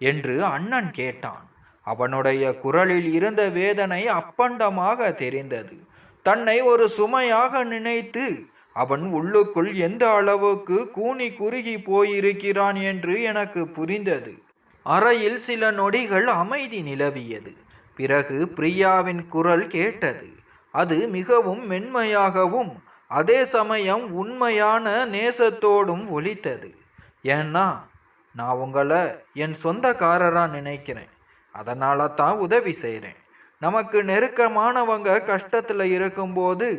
என்று அண்ணன் கேட்டான். அவனுடைய குரலில் இருந்த வேதனை அப்பண்டமாக தெரிந்தது. தன்னை ஒரு சுமையாக நினைத்து அவன் உள்ளுக்குள் எந்த அளவுக்கு கூனி குறுகி போயிருக்கிறான் என்று எனக்கு புரிந்தது. அறையில் சில நொடிகள் அமைதி நிலவியது. பிறகு பிரியாவின் குரல் கேட்டது. அது மிகவும் மென்மையாகவும் அதே சமயம் உண்மையான நேசத்தோடும் ஒலித்தது. ஏன்னா நான் உங்களை என் சொந்தக்காரராக நினைக்கிறேன். அதனால தான் உதவி செய்கிறேன். நமக்கு நெருக்கமானவங்க கஷ்டத்தில் இருக்கும்போது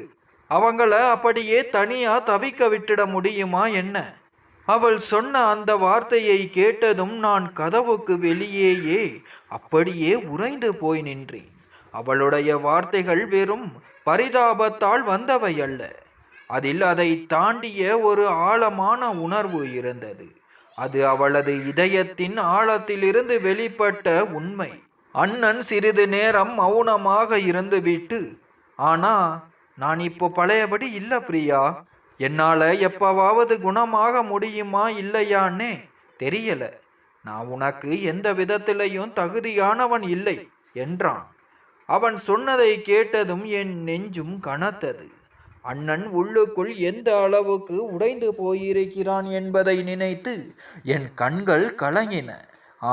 அவங்கள அப்படியே தனியாக தவிக்க விட்டுட முடியுமா என்ன? அவள் சொன்ன அந்த வார்த்தையை கேட்டதும் நான் கதவுக்கு வெளியேயே அப்படியே உறைந்து போய் நின்றேன். அவளுடைய வார்த்தைகள் வெறும் பரிதாபத்தால் வந்தவை அல்ல. அதில் அதை தாண்டிய ஒரு ஆழமான உணர்வு இருந்தது. அது அவளது இதயத்தின் ஆழத்திலிருந்து வெளிப்பட்ட உண்மை. அண்ணன் சிறிது நேரம் மௌனமாக இருந்துவிட்டு, ஆனா நான் இப்போ பழையபடி இல்லை பிரியா. என்னால எப்பவாவது குணமாக முடியுமா இல்லையான்னே தெரியல. நான் உனக்கு எந்த விதத்திலையும் தகுதியானவன் இல்லை என்றான். அவன் சொன்னதை கேட்டதும் என் நெஞ்சும் கனத்தது. அண்ணன் உள்ளுக்குள் எந்த அளவுக்கு உடைந்து போயிருக்கிறான் என்பதை நினைத்து என் கண்கள் கலங்கின.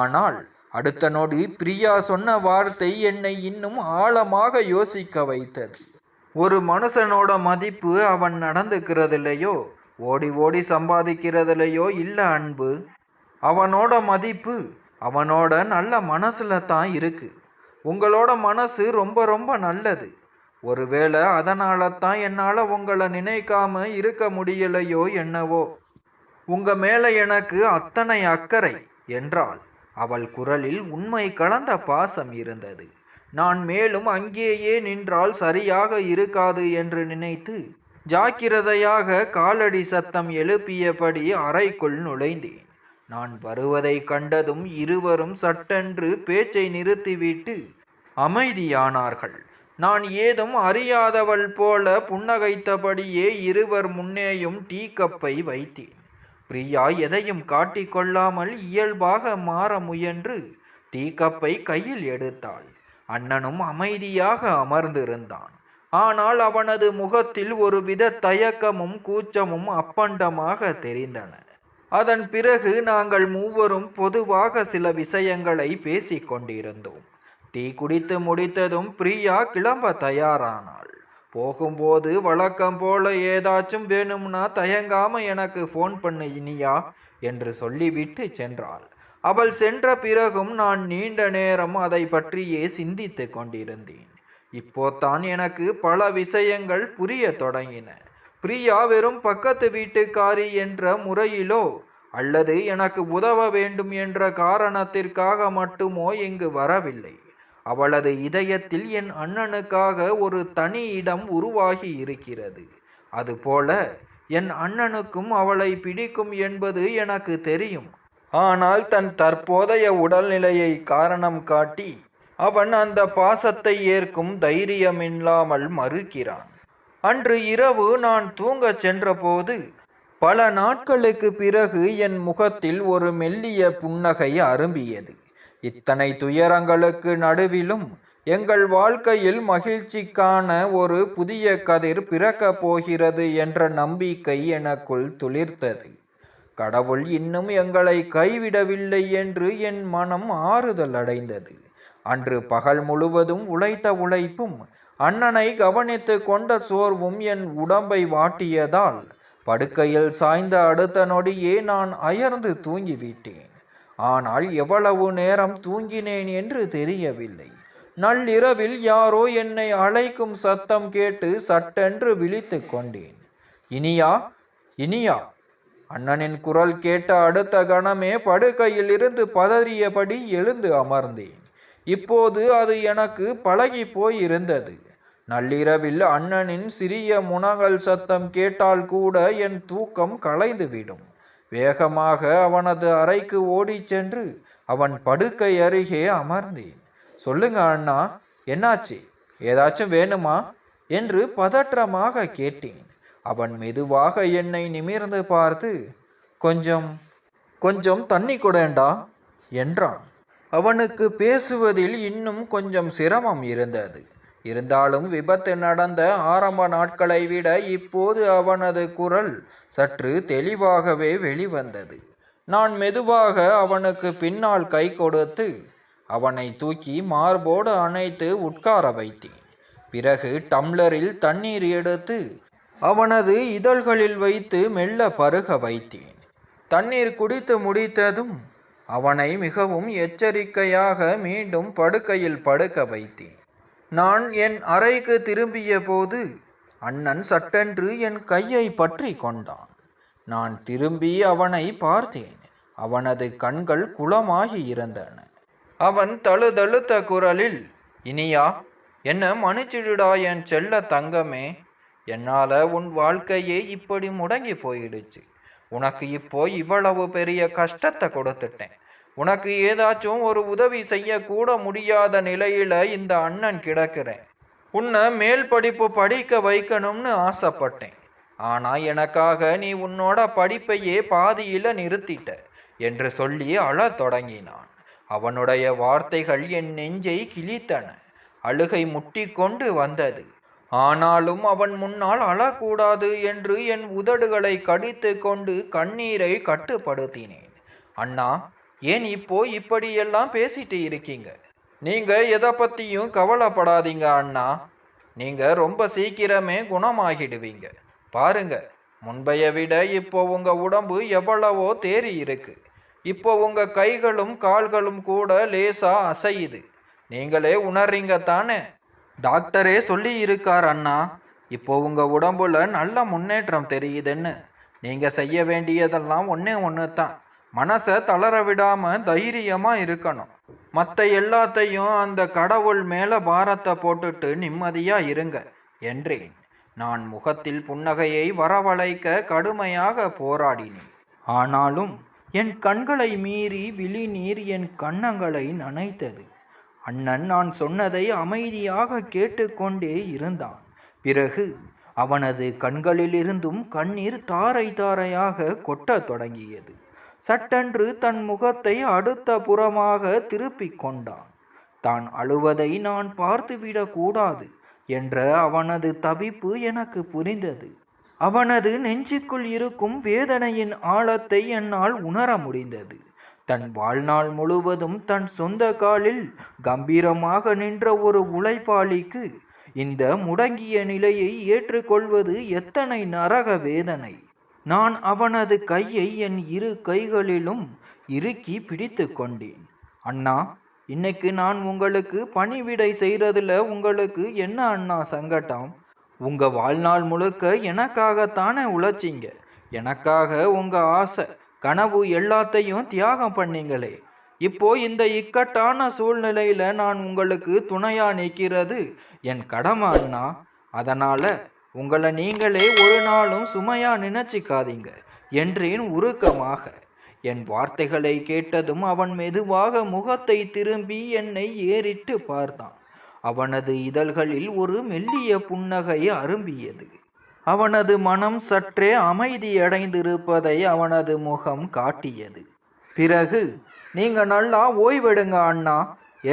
ஆனால் அடுத்த நொடி பிரியா சொன்ன வார்த்தை என்னை இன்னும் ஆழமாக யோசிக்க வைத்தது. ஒரு மனுஷனோட மதிப்பு அவன் நடந்துக்கிறதுலையோ ஓடி ஓடி சம்பாதிக்கிறதுலையோ இல்லை அன்பு. அவனோட மதிப்பு அவனோட நல்ல மனசுல தான் இருக்கு. உங்களோட மனசு ரொம்ப ரொம்ப நல்லது. ஒருவேளை அதனால தான் என்னால் உங்களை நினைக்காம இருக்க முடியலையோ என்னவோ. உங்க மேல எனக்கு அத்தனை அக்கறை என்றாள். அவள் குரலில் உண்மை கலந்த பாசம் இருந்தது. நான் மேலும் அங்கேயே நின்றால் சரியாக இருக்காது என்று நினைத்து ஜாக்கிரதையாக காலடி சத்தம் எழுப்பியபடி அறைக்குள் நுழைந்தேன். நான் வருவதை கண்டதும் இருவரும் சட்டென்று பேச்சை நிறுத்திவிட்டு அமைதியானார்கள். நான் ஏதும் அறியாதவள் போல புன்னகைத்தபடியே இருவர் முன்னேயும் டீ கப்பை வைத்தேன். பிரியா எதையும் காட்டிக்கொள்ளாமல் இயல்பாக மாற முயன்று டீ கப்பை கையில் எடுத்தாள். அண்ணனும் அமைதியாக அமர்ந்திருந்தான். ஆனால் அவனது முகத்தில் ஒருவித தயக்கமும் கூச்சமும் அப்பண்டமாக தெரிந்தன. அதன் பிறகு நாங்கள் மூவரும் பொதுவாக சில விஷயங்களை பேசிக் கொண்டிருந்தோம். டீ குடித்து முடித்ததும் பிரியா கிளம்ப தயாரானாள். போகும்போது வழக்கம் போல ஏதாச்சும் வேணும்னா தயங்காம எனக்கு ஃபோன் பண்ணு இனியா என்று சொல்லிவிட்டு சென்றாள். அவள் சென்ற பிறகும் நான் நீண்ட நேரம் அதை பற்றியே சிந்தித்து கொண்டிருந்தேன். இப்போதான் எனக்கு பல விஷயங்கள் புரிய தொடங்கின. பிரியா வெறும் பக்கத்து வீட்டுக்காரி என்ற முறையிலோ அல்லது எனக்கு உதவ வேண்டும் என்ற காரணத்திற்காக மட்டுமோ இங்கு வரவில்லை. அவளது இதயத்தில் என் அண்ணனுக்காக ஒரு தனி இடம் உருவாகி இருக்கிறது. அதுபோல என் அண்ணனுக்கும் அவளை பிடிக்கும் என்பது எனக்கு தெரியும். ஆனால் தன் தற்போதைய உடல்நிலையை காரணம் காட்டி அவன் அந்த பாசத்தை ஏற்கும் தைரியமில்லாமல் மறுக்கிறான். அன்று இரவு நான் தூங்கச் சென்றபோது பல நாட்களுக்கு பிறகு என் முகத்தில் ஒரு மெல்லிய புன்னகை அரும்பியது. இத்தனை துயரங்களுக்கு நடுவிலும் எங்கள் வாழ்க்கையில் மகிழ்ச்சிக்கான ஒரு புதிய கதிர் பிறக்கப் போகிறது என்ற நம்பிக்கை எனக்குள் துளிர்த்தது. கடவுள் இன்னும் எங்களை கைவிடவில்லை என்று என் மனம் ஆறுதல் அடைந்தது. அன்று பகல் முழுவதும் உழைத்த உழைப்பும் அண்ணனை கவனித்து கொண்ட சோர்வும் என் உடம்பை வாட்டியதால் படுக்கையில் சாய்ந்த அடுத்த நொடியே நான் அயர்ந்து தூங்கிவிட்டேன். ஆனால் எவ்வளவு நேரம் தூங்கினேன் என்று தெரியவில்லை. நள்ளிரவில் யாரோ என்னை அழைக்கும் சத்தம் கேட்டு சட்டென்று விழித்து கொண்டேன். இனியா, இனியா. அண்ணனின் குரல் கேட்ட அடுத்த கணமே படுக்கையில் இருந்து பதறியபடி எழுந்து அமர்ந்தேன். இப்போது அது எனக்கு பழகி போய் இருந்தது. நள்ளிரவில் அண்ணனின் சிறிய முனகல் சத்தம் கேட்டால் கூட என் தூக்கம் கலைந்துவிடும். வேகமாக அவனது அறைக்கு ஓடிச் சென்று அவன் படுக்கை அருகே அமர்ந்தேன். சொல்லுங்க அண்ணா, என்னாச்சு? ஏதாச்சும் வேணுமா என்று பதற்றமாக கேட்டேன். அவன் மெதுவாக என்னை நிமிர்ந்து பார்த்து, கொஞ்சம் கொஞ்சம் தண்ணி கொடேண்டா என்றான். அவனுக்கு பேசுவதில் இன்னும் கொஞ்சம் சிரமம் இருந்தது. இருந்தாலும் விபத்து நடந்த ஆரம்ப நாட்களை விட இப்போது அவனது குரல் சற்று தெளிவாகவே வெளிவந்தது. நான் மெதுவாக அவனுக்கு பின்னால் கை கொடுத்து அவனை தூக்கி மார்போடு அணைத்து உட்கார வைத்தேன். பிறகு டம்ளரில் தண்ணீர் எடுத்து அவனது இதழ்களில் வைத்து மெல்ல பருக வைத்தேன். தண்ணீர் குடித்து முடித்ததும் அவனை மிகவும் எச்சரிக்கையாக மீண்டும் படுக்கையில் படுக்க வைத்தேன். நான் என் அறைக்கு திரும்பிய போது அண்ணன் சட்டென்று என் கையை பற்றி கொண்டான். நான் திரும்பி அவனை பார்த்தேன். அவனது கண்கள் குளமாகி இருந்தன. அவன் தழுதழுத்த குரலில், இனியா, என்ன மன்னிச்சிடுடா என் செல்ல தங்கமே. என்னால உன் வாழ்க்கையே இப்படி முடங்கி போயிடுச்சு. உனக்கு இப்போ இவ்வளவு பெரிய கஷ்டத்தை கொடுத்துட்டேன். உனக்கு ஏதாச்சும் ஒரு உதவி செய்ய கூட முடியாத நிலையில இந்த அண்ணன் கிடக்கிறேன். உன்னை மேல் படிப்பு படிக்க வைக்கணும்னு ஆசைப்பட்டேன். ஆனா எனக்காக நீ உன்னோட படிப்பையே பாதியில நிறுத்திட்ட என்று சொல்லி அழத் தொடங்கினான். அவனுடைய வார்த்தைகள் என் நெஞ்சை கிழித்தன. அழுகை முட்டி கொண்டு வந்தது. ஆனாலும் அவன் முன்னால் அழக்கூடாது என்று என் உதடுகளை கடித்து கொண்டு கண்ணீரை கட்டுப்படுத்தினேன். அண்ணா, ஏன் இப்போ இப்படியெல்லாம் பேசிட்டு இருக்கீங்க? நீங்க எதை பத்தியும் கவலைப்படாதீங்க அண்ணா. நீங்க ரொம்ப சீக்கிரமே குணமாகிடுவீங்க. பாருங்க, முன்பைய விட இப்போ உங்க உடம்பு எவ்வளவோ தேறி இருக்கு. இப்போ உங்க கைகளும் கால்களும் கூட லேசா அசையுது. நீங்களே உணர்றீங்க தானே? டாக்டரே சொல்லி இருக்கார் அண்ணா. இப்போ உங்க உடம்புல நல்ல முன்னேற்றம் தெரியுதுன்னு. நீங்க செய்ய வேண்டியதெல்லாம் ஒன்று தான். மனசை தளர விடாம தைரியமா இருக்கணும். மற்ற எல்லாத்தையும் அந்த கடவுள் மேல பாரத்தை போட்டுட்டு நிம்மதியா இருங்க என்றேன். நான் முகத்தில் புன்னகையை வரவழைக்க கடுமையாக போராடினேன். ஆனாலும் என் கண்களை மீறி விழிநீர் என் கன்னங்களை நனைத்தது. அண்ணன் நான் சொன்னதை அமைதியாக கேட்டுக்கொண்டே இருந்தான். பிறகு அவனது கண்களிலிருந்தும் கண்ணீர் தாரை தாரையாக கொட்டத் தொடங்கியது. சட்டென்று தன் முகத்தை அடுத்த புறமாக திருப்பிக் கொண்டான். தான் அழுவதை நான் பார்த்துவிடக் கூடாது என்ற அவனது தவிப்பு எனக்கு புரிந்தது. அவனது நெஞ்சுக்குள் இருக்கும் வேதனையின் ஆழத்தை என்னால் உணர முடிந்தது. தன் வாழ்நாள் முழுவதும் தன் சொந்த காலில் கம்பீரமாக நின்ற ஒரு உழைப்பாளிக்கு இந்த முடங்கிய நிலையை ஏற்றுக்கொள்வது எத்தனை நரக வேதனை! நான் அவனது கையை என் இரு கைகளிலும் இறுக்கி பிடித்து கொண்டேன். அண்ணா, இன்னைக்கு நான் உங்களுக்கு பணிவிடை செய்யறதுல உங்களுக்கு என்ன அண்ணா சங்கடம்? உங்க வாழ்நாள் முழுக்க எனக்காகத்தானே உழைச்சிங்க. எனக்காக உங்க ஆசை, கனவு எல்லாத்தையும் தியாகம் பண்ணீங்களே. இப்போ இந்த இக்கட்டான சூழ்நிலையில நான் உங்களுக்கு துணையா நிற்கிறது என் கடமை அண்ணா. அதனால உங்களை நீங்களே ஒரு நாளும் சுமையா நினைச்சிக்காதீங்க என்றேன் உருக்கமாக. என் வார்த்தைகளை கேட்டதும் அவன் மெதுவாக முகத்தை திரும்பி என்னை ஏறிட்டு பார்த்தான். அவனது இதழ்களில் ஒரு மெல்லிய புன்னகை அரும்பியது. அவனது மனம் சற்றே அமைதியடைந்திருப்பதை அவனது முகம் காட்டியது. பிறகு, நீங்க நல்லா ஓய்வெடுங்க அண்ணா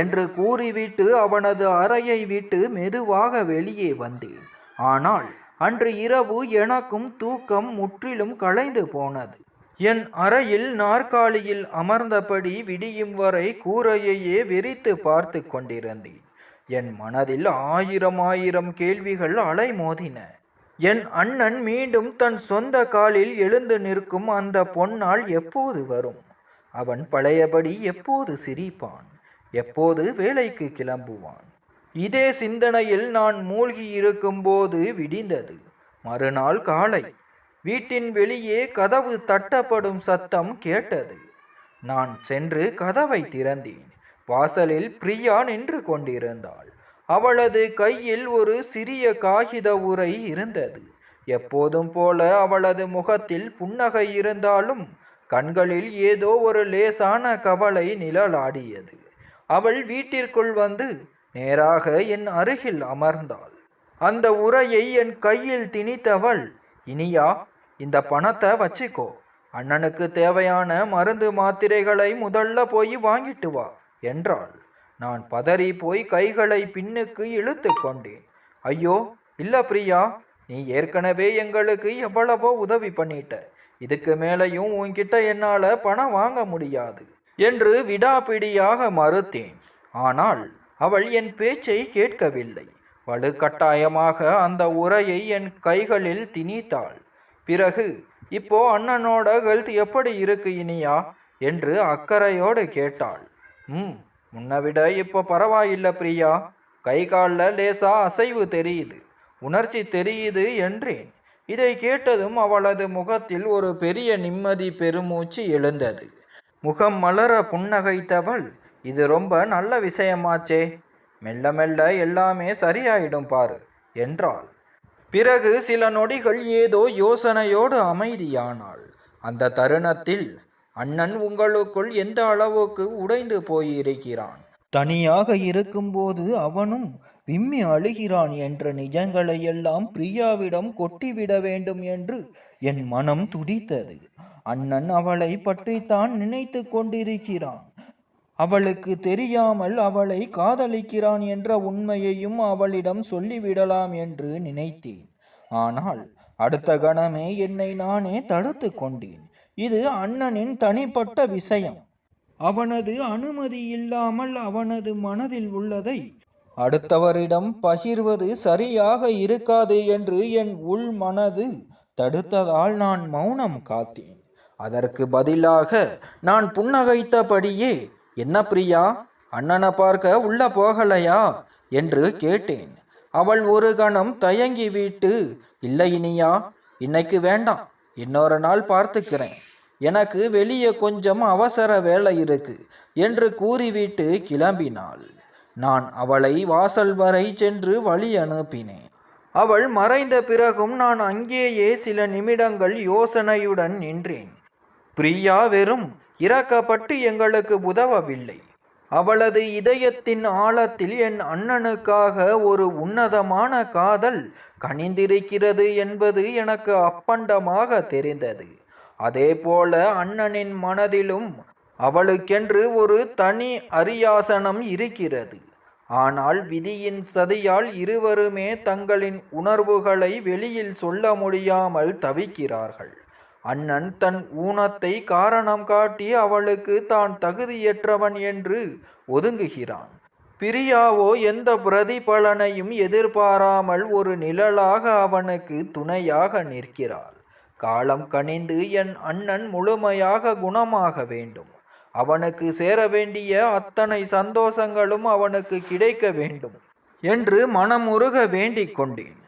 என்று கூறிவிட்டு அவனது அறையை விட்டு மெதுவாக வெளியே வந்தேன். ஆனால் அன்று இரவு எனக்கும் தூக்கம் முற்றிலும் கலைந்து போனது. என் அறையில் நாற்காலியில் அமர்ந்தபடி விடியும் வரை கூரையையே வெறித்து பார்த்து கொண்டிருந்தேன். என் மனதில் ஆயிரம் கேள்விகள் அலைமோதின. என் அண்ணன் மீண்டும் தன் சொந்த காலில் எழுந்து நிற்கும் அந்த பொன்னாள் எப்போது வரும்? அவன் பழையபடி எப்போது சிரிப்பான்? எப்போது வேலைக்கு கிளம்புவான்? இதே சிந்தனையில் நான் மூழ்கி இருக்கும்போது விடிந்தது. மறுநாள் காலை வீட்டின் வெளியே கதவு தட்டப்படும் சத்தம் கேட்டது. நான் சென்று கதவை திறந்தேன். வாசலில் பிரியா நின்று கொண்டிருந்தாள். அவளது கையில் ஒரு சிறிய காகித உரை இருந்தது. எப்போதும் போல அவளது முகத்தில் புன்னகை இருந்தாலும் கண்களில் ஏதோ ஒரு லேசான கவலை நிழலாடியது. அவள் வீட்டிற்குள் வந்து நேராக என் அருகில் அமர்ந்தாள். அந்த உரையை என் கையில் திணித்தவள், இனியா, இந்த பணத்தை வச்சிக்கோ. அண்ணனுக்கு தேவையான மருந்து மாத்திரைகளை முதல்ல போய் வாங்கிட்டு வா என்றாள். நான் பதறி போய் கைகளை பின்னுக்கு இழுத்து கொண்டேன். ஐயோ இல்ல பிரியா, நீ ஏற்கனவே எங்களுக்கு எவ்வளவோ உதவி பண்ணிட்ட. இதுக்கு மேலையும் உன்கிட்ட என்னால பணம் வாங்க முடியாது என்று விடாப்பிடியாக மறுத்தேன். ஆனால் அவள் என் பேச்சை கேட்கவில்லை. வலுக்கட்டாயமாக அந்த உரையை என் கைகளில் திணித்தாள். பிறகு, இப்போ அண்ணனோட ஹெல்த் எப்படி இருக்கு இனியா என்று அக்கறையோடு கேட்டாள். முன்ன விட இப்போ பரவாயில்ல பிரியா. கை காலில் லேசா அசைவு தெரியுது, உணர்ச்சி தெரியுது என்றேன். இதை கேட்டதும் அவளது முகத்தில் ஒரு பெரிய நிம்மதி பெருமூச்சு எழுந்தது. முகம் மலர புன்னகைத்தவள், இது ரொம்ப நல்ல விஷயமாச்சே, மெல்ல மெல்ல எல்லாமே சரியாயிடும் பாரு என்றாள். பிறகு சில நொடிகள் ஏதோ யோசனையோடு அமைதியானாள். அந்த தருணத்தில், அண்ணன் உங்களுக்குள் எந்த அளவுக்கு உடைந்து போயிருக்கிறான், தனியாக இருக்கும்போது அவனும் விம்மி அழுகிறான் என்ற நிஜங்களை எல்லாம் பிரியாவிடம் கொட்டிவிட வேண்டும் என்று என் மனம் துடித்தது. அண்ணன் அவளை பற்றித்தான் நினைத்து கொண்டிருக்கிறான். அவளுக்கு தெரியாமல் அவளை காதலிக்கிறான் என்ற உண்மையையும் அவளிடம் சொல்லிவிடலாம் என்று நினைத்தேன். ஆனால் அடுத்த கணமே என்னை நானே தடுத்து கொண்டேன். இது அண்ணனின் தனிப்பட்ட விஷயம். அவனது அனுமதி இல்லாமல் அவனது மனதில் உள்ளதை அடுத்தவரிடம் பகிர்வது சரியாக இருக்காது என்று என் உள் மனது தடுத்ததால் நான் மௌனம் காத்தேன். அதற்கு பதிலாக நான் புன்னகைத்தபடியே, என்ன பிரியா, அண்ணனை பார்க்க உள்ள போகலையா என்று கேட்டேன். அவள் ஒரு கணம் தயங்கிவிட்டு, இல்லை இனியா, இன்னைக்கு வேண்டாம், இன்னொரு நாள் பார்த்துக்கிறேன், எனக்கு வெளியே கொஞ்சம் அவசர வேலை இருக்கு என்று கூறிவிட்டு கிளம்பினாள். நான் அவளை வாசல் வரை சென்று வழி அனுப்பினேன். அவள் மறைந்த பிறகும் நான் அங்கேயே சில நிமிடங்கள் யோசனையுடன் நின்றேன். பிரியா வெறும் இறக்கப்பட்டு எங்களுக்கு உதவவில்லை. அவளது இதயத்தின் ஆழத்தில் என் அண்ணனுக்காக ஒரு உன்னதமான காதல் கனிந்திருக்கிறது என்பது எனக்கு அப்பண்டமாக தெரிந்தது. அதே போல அண்ணனின் மனதிலும் அவளுக்கென்று ஒரு தனி அரியாசனம் இருக்கிறது. ஆனால் விதியின் சதியால் இருவருமே தங்களின் உணர்வுகளை வெளியில் சொல்ல முடியாமல் தவிக்கிறார்கள். அண்ணன் தன் ஊனத்தை காரணம் காட்டி அவளுக்கு தான் தகுதியற்றவன் என்று ஒதுங்குகிறான். பிரியாவோ எந்த பிரதிபலனையும் எதிர்பாராமல் ஒரு நிழலாக அவனுக்கு துணையாக நிற்கிறாள். காலம் கனிந்து என் அண்ணன் முழுமையாக குணமாக வேண்டும். அவனுக்கு சேர வேண்டிய அத்தனை சந்தோஷங்களும் அவனுக்கு கிடைக்க வேண்டும் என்று மனமுருக வேண்டிக் கொண்டேன்.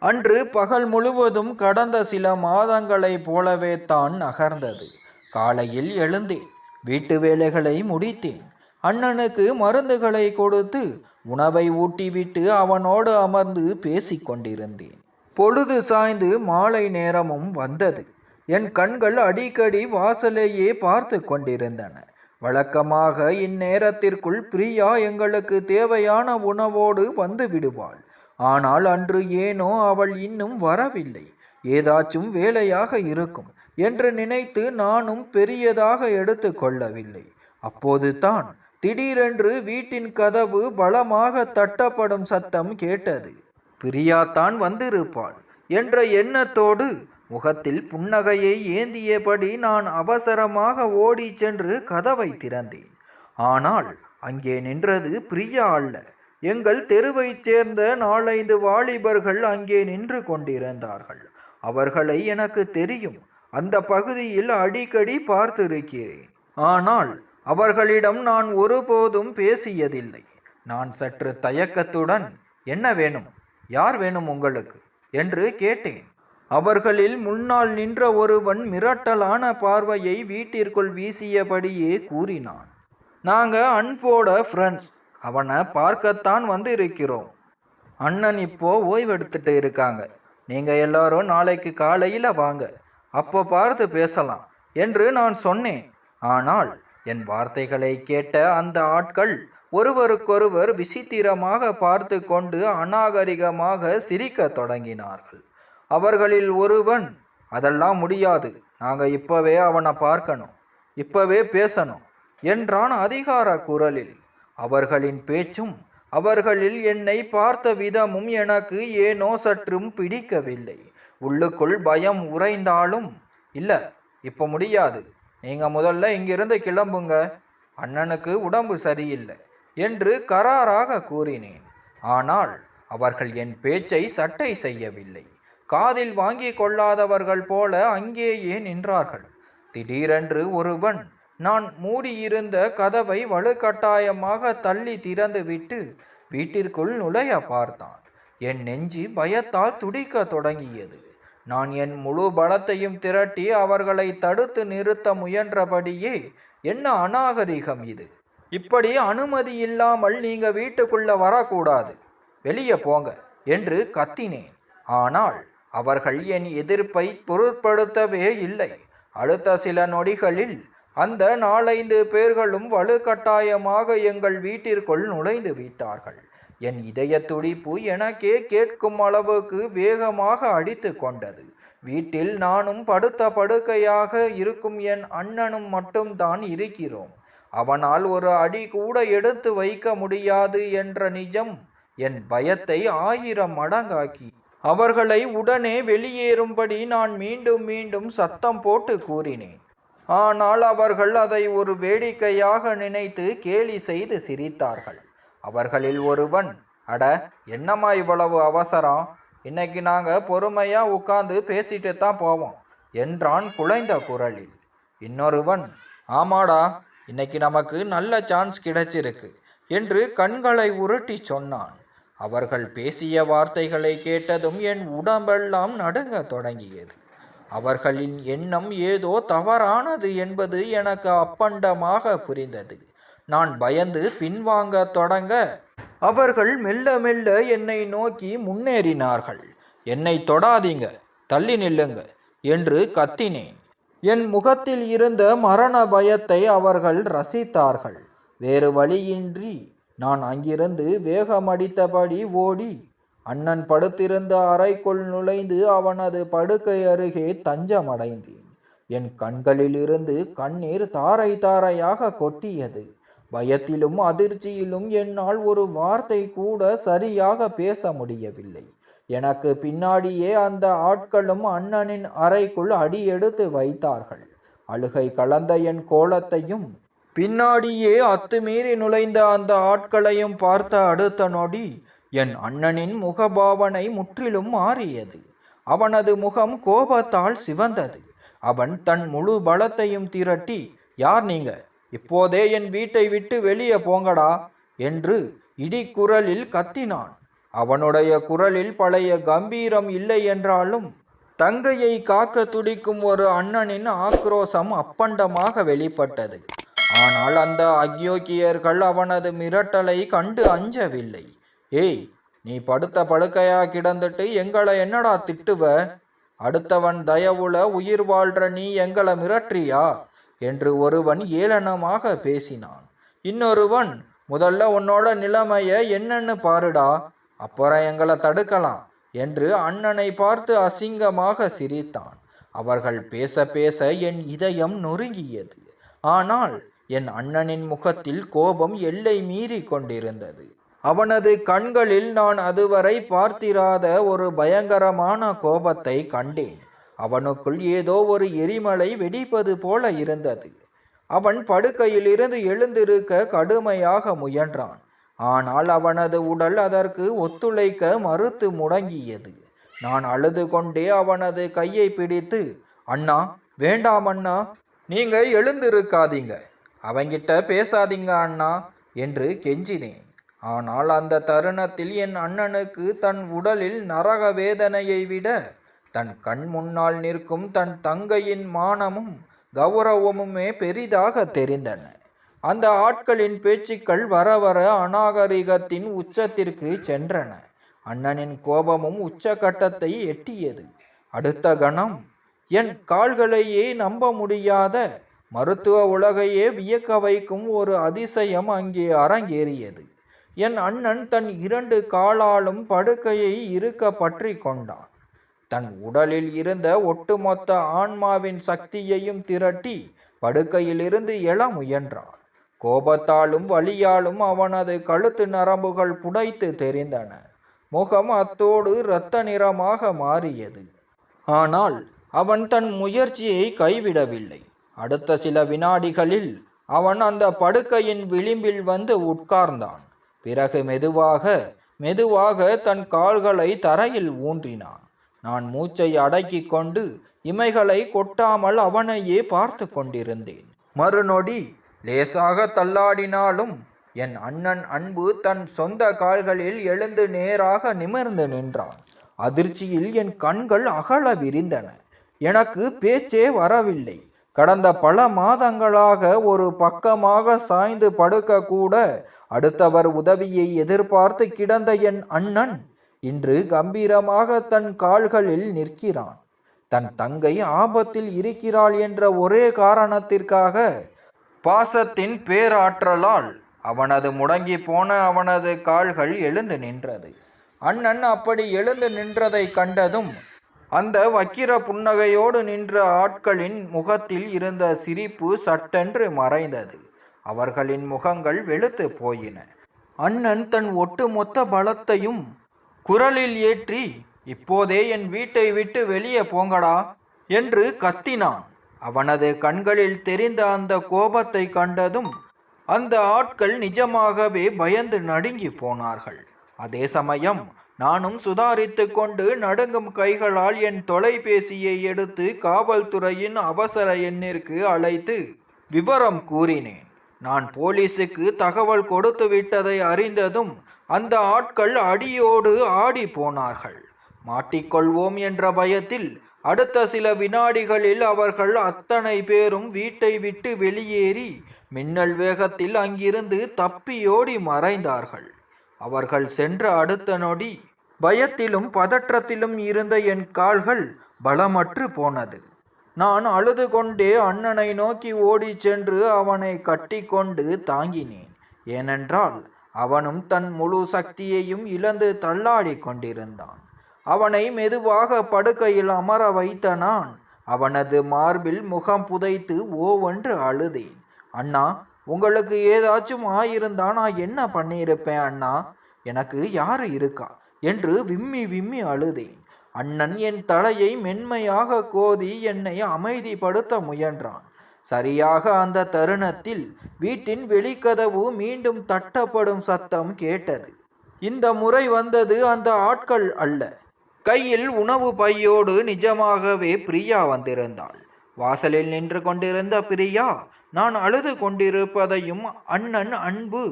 அன்று பகல் முழுவதும் கடந்த சில மாதங்களைப் போலவே தான் நகர்ந்தது. காலையில் எழுந்தேன், வீட்டு வேலைகளை முடித்தேன், அண்ணனுக்கு மருந்துகளை கொடுத்து உணவை ஊட்டிவிட்டு அவனோடு அமர்ந்து பேசிக் கொண்டிருந்தேன். பொழுது சாய்ந்து மாலை நேரமும் வந்தது. என் கண்கள் அடிக்கடி வாசலையே பார்த்து கொண்டிருந்தன. வழக்கமாக இந்நேரத்திற்குள் பிரியா எங்களுக்கு தேவையான உணவோடு வந்து விடுவாள். ஆனால் அன்று ஏனோ அவள் இன்னும் வரவில்லை. ஏதாச்சும் வேலையாக இருக்கும் என்று நினைத்து நானும் பெரியதாக எடுத்து கொள்ளவில்லை. அப்போது தான் திடீரென்று வீட்டின் கதவு பலமாக தட்டப்படும் சத்தம் கேட்டது. பிரியா தான் வந்திருப்பாள் என்ற எண்ணத்தோடு முகத்தில் புன்னகையை ஏந்தியபடி நான் அவசரமாக ஓடி சென்று கதவை திறந்தேன். ஆனால் அங்கே நின்றது பிரியா அல்ல. எங்கள் தெருவைச் சேர்ந்த 4-5 வாலிபர்கள் அங்கே நின்று கொண்டிருந்தார்கள். அவர்களை எனக்கு தெரியும். அந்த பகுதியில் அடிக்கடி பார்த்திருக்கிறேன். ஆனால் அவர்களிடம் நான் ஒருபோதும் பேசியதில்லை. நான் சற்று தயக்கத்துடன், என்ன வேணும், யார் வேணும் உங்களுக்கு என்று கேட்டேன். அவர்களில் முன்னால் நின்ற ஒருவன் மிரட்டலான பார்வையை வீட்டிற்குள் வீசியபடியே கூறினான், நாங்க அன்போட ஃப்ரெண்ட்ஸ், அவனை பார்க்கத்தான் வந்து இருக்கிறோம். அண்ணன் இப்போ ஓய்வெடுத்துட்டு இருக்காங்க. நீங்க எல்லாரும் நாளைக்கு காலையில வாங்க, அப்போ பார்த்து பேசலாம் என்று நான் சொன்னேன். ஆனால் என் வார்த்தைகளை கேட்ட அந்த ஆட்கள் ஒருவருக்கொருவர் விசித்திரமாக பார்த்து கொண்டு அநாகரிகமாக சிரிக்க தொடங்கினார்கள். அவர்களில் ஒருவன், அதெல்லாம் முடியாது, நாங்க இப்பவே அவனை பார்க்கணும், இப்பவே பேசணும் என்றான் அதிகார குரலில். அவர்களின் பேச்சும் அவர்களில் என்னை பார்த்த விதமும் எனக்கு ஏனோ சற்றும் பிடிக்கவில்லை. உள்ளுக்குள் பயம் உறைந்தாலும், இல்ல இப்ப முடியாது, நீங்க முதல்ல இங்கிருந்து கிளம்புங்க, அண்ணனுக்கு உடம்பு சரியில்லை என்று கராராக கூறினேன். ஆனால் அவர்கள் என் பேச்சை சட்டை செய்யவில்லை. காதில் வாங்கி கொள்ளாதவர்கள் போல அங்கேயே நின்றார்கள். திடீரென்று ஒருவன் நான் மூடியிருந்த கதவை வலுக்கட்டாயமாக தள்ளி திறந்துவிட்டு வீட்டிற்குள் நுழைய பார்த்தான். என் நெஞ்சு பயத்தால் துடிக்க தொடங்கியது. நான் என் முழு பலத்தையும் திரட்டி அவர்களை தடுத்து நிறுத்த முயன்றபடியே, என்ன அநாகரிகம் இது, இப்படி அனுமதி இல்லாமல் நீங்க வீட்டுக்குள்ள வரக்கூடாது, வெளியே போங்க என்று கத்தினேன். ஆனால் அவர்கள் என் எதிர்ப்பை பொருட்படுத்தவே இல்லை. அடுத்த சில நொடிகளில் அந்த 4-5 பேர்களும் வலுக்கட்டாயமாக எங்கள் வீட்டிற்குள் நுழைந்து விட்டார்கள். என் இதய துடிப்பு எனக்கே கேட்கும் அளவுக்கு வேகமாக அடித்து கொண்டது. வீட்டில் நானும் படுத்த படுக்கையாக இருக்கும் என் அண்ணனும் மட்டும்தான் இருக்கிறோம். அவனால் ஒரு அடி கூட எடுத்து வைக்க முடியாது என்ற நிஜம் என் பயத்தை 1000 மடங்காக்கி அவர்களை உடனே வெளியேறும்படி நான் மீண்டும் மீண்டும் சத்தம் போட்டு கூறினேன். ஆனால் அவர்கள் அதை ஒரு வேடிக்கையாக நினைத்து கேலி செய்து சிரித்தார்கள். அவர்களில் ஒருவன், அட என்னம்மா இவ்வளவு அவசரம், இன்னைக்கு நாங்க பொறுமையா உட்கார்ந்து பேசிட்டு தான் போவோம் என்றான் குலைந்த குரலில். இன்னொருவன், ஆமாடா, இன்னைக்கு நமக்கு நல்ல சான்ஸ் கிடைச்சிருக்கு என்று கண்களை உருட்டி சொன்னான். அவர்கள் பேசிய வார்த்தைகளை கேட்டதும் என் உடம்பெல்லாம் நடுங்க தொடங்கியது. அவர்களின் எண்ணம் ஏதோ தவறானது என்பது எனக்கு அப்பண்டமாக புரிந்தது. நான் பயந்து பின்வாங்க தொடங்க அவர்கள் மெல்ல மெல்ல என்னை நோக்கி முன்னேறினார்கள். என்னை தொடாதீங்க, தள்ளி நில்லுங்க என்று கத்தினேன். என் முகத்தில் இருந்த மரண பயத்தை அவர்கள் ரசித்தார்கள். வேறு வழியின்றி நான் அங்கிருந்து வேகமடித்தபடி ஓடி அண்ணன் படுத்திருந்த அறைக்குள் நுழைந்து அவனது படுக்கை அருகே தஞ்சமடைந்தேன். என் கண்களிலிருந்து கண்ணீர் தாரை தாரையாக கொட்டியது. பயத்திலும் அதிர்ச்சியிலும் என்னால் ஒரு வார்த்தை கூட சரியாக பேச முடியவில்லை. எனக்கு பின்னாடியே அந்த ஆட்களும் அண்ணனின் அறைக்குள் அடி எடுத்து வைத்தார்கள். அழுகை கலந்த என் கோலத்தையும் பின்னாடியே அத்துமீறி நுழைந்த அந்த ஆட்களையும் பார்த்த அடுத்த நொடி என் அண்ணனின் முகபாவனை முற்றிலும் மாறியது. அவனது முகம் கோபத்தால் சிவந்தது. அவன் தன் முழு பலத்தையும் திரட்டி, யார் நீங்க? இப்போதே என் வீட்டை விட்டு வெளியே போங்கடா என்று இடிக்குரலில் கத்தினான். அவனுடைய குரலில் பழைய கம்பீரம் இல்லை என்றாலும் தங்கையை காக்க துடிக்கும் ஒரு அண்ணனின் ஆக்ரோசம் அப்பண்டமாக வெளிப்பட்டது. ஆனால் அந்த அக்யோக்கியர்கள் அவனது மிரட்டலை கண்டு அஞ்சவில்லை. ஏய், நீ படுத்த படுக்கையா கிடந்துட்டு எங்களை என்னடா திட்டுவ? அடுத்தவன் தயவுல உயிர் வாழ்ற நீ எங்களை மிரட்டுறியா என்று ஒருவன் ஏளனமாக பேசினான். இன்னொருவன், முதல்ல உன்னோட நிலைமைய என்னன்னு பாருடா, அப்புறம் எங்களை தடுக்கலாம் என்று அண்ணனை பார்த்து அசிங்கமாக சிரித்தான். அவர்கள் பேச பேச என் இதயம் நொறுங்கியது. ஆனால் என் அண்ணனின் முகத்தில் கோபம் எல்லை மீறி கொண்டிருந்தது. அவனது கண்களில் நான் அதுவரை பார்த்திராத ஒரு பயங்கரமான கோபத்தை கண்டேன். அவனுக்குள் ஏதோ ஒரு எரிமலை வெடிப்பது போல இருந்தது. அவன் படுக்கையிலிருந்து எழுந்திருக்க கடுமையாக முயன்றான். ஆனால் அவனது உடல் அதற்கு ஒத்துழைக்க மறுத்து முடங்கியது. நான் அழுது கொண்டே அவனது கையை பிடித்து, அண்ணா, வேண்டாம் அண்ணா, நீங்க எழுந்திருக்காதீங்க, அவங்கிட்ட பேசாதீங்க அண்ணா என்று கெஞ்சினேன். ஆனால் அந்த தருணத்தில் என் அண்ணனுக்கு தன் உடலில் நரக வேதனையை விட தன் கண் முன்னால் நிற்கும் தன் தங்கையின் மானமும் கௌரவமுமே பெரிதாக தெரிந்தன. அந்த ஆட்களின் பேச்சுக்கள் வர வர அநாகரிகத்தின் உச்சத்திற்கு சென்றன. அண்ணனின் கோபமும் உச்சகட்டத்தை எட்டியது. அடுத்த கணம் என் கால்களையே நம்ப முடியாத, மருத்துவ உலகையே வியக்க வைக்கும் ஒரு அதிசயம் அங்கே அரங்கேறியது. என் அண்ணன் தன் 2 காலாலும் படுக்கையை இறுக்க பற்றி கொண்டான். தன் உடலில் இருந்த ஒட்டுமொத்த ஆன்மாவின் சக்தியையும் திரட்டி படுக்கையிலிருந்து எழ முயன்றான். கோபத்தாலும் வலியாலும் அவனது கழுத்து நரம்புகள் புடைத்து தெரிந்தன. முகம் அத்தோடு இரத்த நிறமாக மாறியது. ஆனால் அவன் தன் முயற்சியை கைவிடவில்லை. அடுத்த சில வினாடிகளில் அவன் அந்த படுக்கையின் விளிம்பில் வந்து உட்கார்ந்தான். பிறகு மெதுவாக மெதுவாக தன் கால்களை தரையில் ஊன்றினான். நான் மூச்சை அடக்கி கொண்டு இமைகளை கொட்டாமல் அவனையே பார்த்து கொண்டிருந்தேன். மறுநொடி லேசாக தள்ளாடினாலும் என் அண்ணன் அன்பு தன் சொந்த கால்களில் எழுந்து நேராக நிமிர்ந்து நின்றான். அதிர்ச்சியில் என் கண்கள் அகல விரிந்தன. எனக்கு பேச்சே வரவில்லை. கடந்த பல மாதங்களாக ஒரு பக்கமாக சாய்ந்து படுக்க கூட அடுத்தவர் உதவியை எதிர்பார்த்து கிடந்த என் அண்ணன் இன்று கம்பீரமாக தன் கால்களில் நிற்கிறான். தன் தங்கை ஆபத்தில் இருக்கிறாள் என்ற ஒரே காரணத்திற்காக பாசத்தின் பேராற்றலால் அவனது முடங்கி போன அவனது கால்கள் எழுந்து நின்றது. அண்ணன் அப்படி எழுந்து நின்றதை கண்டதும் அந்த வக்கிர புன்னகையோடு நின்ற ஆட்களின் முகத்தில் இருந்த சிரிப்பு சட்டென்று மறைந்தது. அவர்களின் முகங்கள் வெளுத்து போயின. அண்ணன் தன் ஒட்டுமொத்த பலத்தையும் குரலில் ஏற்றி, இப்போதே என் வீட்டை விட்டு வெளியே போங்கடா என்று கத்தினான். அவனது கண்களில் தெரிந்த அந்த கோபத்தை கண்டதும் அந்த ஆட்கள் நிஜமாகவே பயந்து நடுங்கி போனார்கள். அதே சமயம் நானும் சுதாரித்து கொண்டு நடுங்கும் கைகளால் என் தொலைபேசியை எடுத்து காவல்துறையின் அவசர எண்ணிற்கு அழைத்து விவரம் கூறினேன். நான் போலீஸுக்கு தகவல் கொடுத்து விட்டதை அறிந்ததும் அந்த ஆட்கள் அடியோடு ஆடி போனார்கள். மாட்டிக்கொள்வோம் என்ற பயத்தில் அடுத்த சில வினாடிகளில் அவர்கள் அத்தனை பேரும் வீட்டை விட்டு வெளியேறி மின்னல் வேகத்தில் அங்கிருந்து தப்பியோடி மறைந்தார்கள். அவர்கள் சென்ற அடுத்த நொடி பயத்திலும் பதற்றத்திலும் இருந்த என் கால்கள் பலமற்று போனது. நான் அழுது கொண்டே அண்ணனை நோக்கி ஓடி சென்று அவனை கட்டி கொண்டு தாங்கினேன். ஏனென்றால் அவனும் தன் முழு சக்தியையும் இழந்து தள்ளாடி கொண்டிருந்தான். அவனை மெதுவாக படுக்கையில் அமர வைத்த நான் அவனது மார்பில் முகம் புதைத்து ஓவென்று அழுதேன். அண்ணா, உங்களுக்கு ஏதாச்சும் ஆயிருந்தா நான் என்ன பண்ணியிருப்பேன் அண்ணா? எனக்கு யாரு இருக்கா என்று விம்மி விம்மி அழுதேன். அண்ணன் என் தலையை மென்மையாக கோதி என்னை அமைதிப்படுத்த முயன்றான். சரியாக அந்த தருணத்தில் வீட்டின் வெளிக்கதவு மீண்டும் தட்டப்படும் சத்தம் கேட்டது. இந்த முறை வந்தது அந்த ஆட்கள் அல்ல. கையில் உணவு பையோடு நிஜமாகவே பிரியா வந்திருந்தாள். வாசலில் நின்று கொண்டிருந்த பிரியா நான் அழுது கொண்டிருப்பதையும் அண்ணன் அன்பு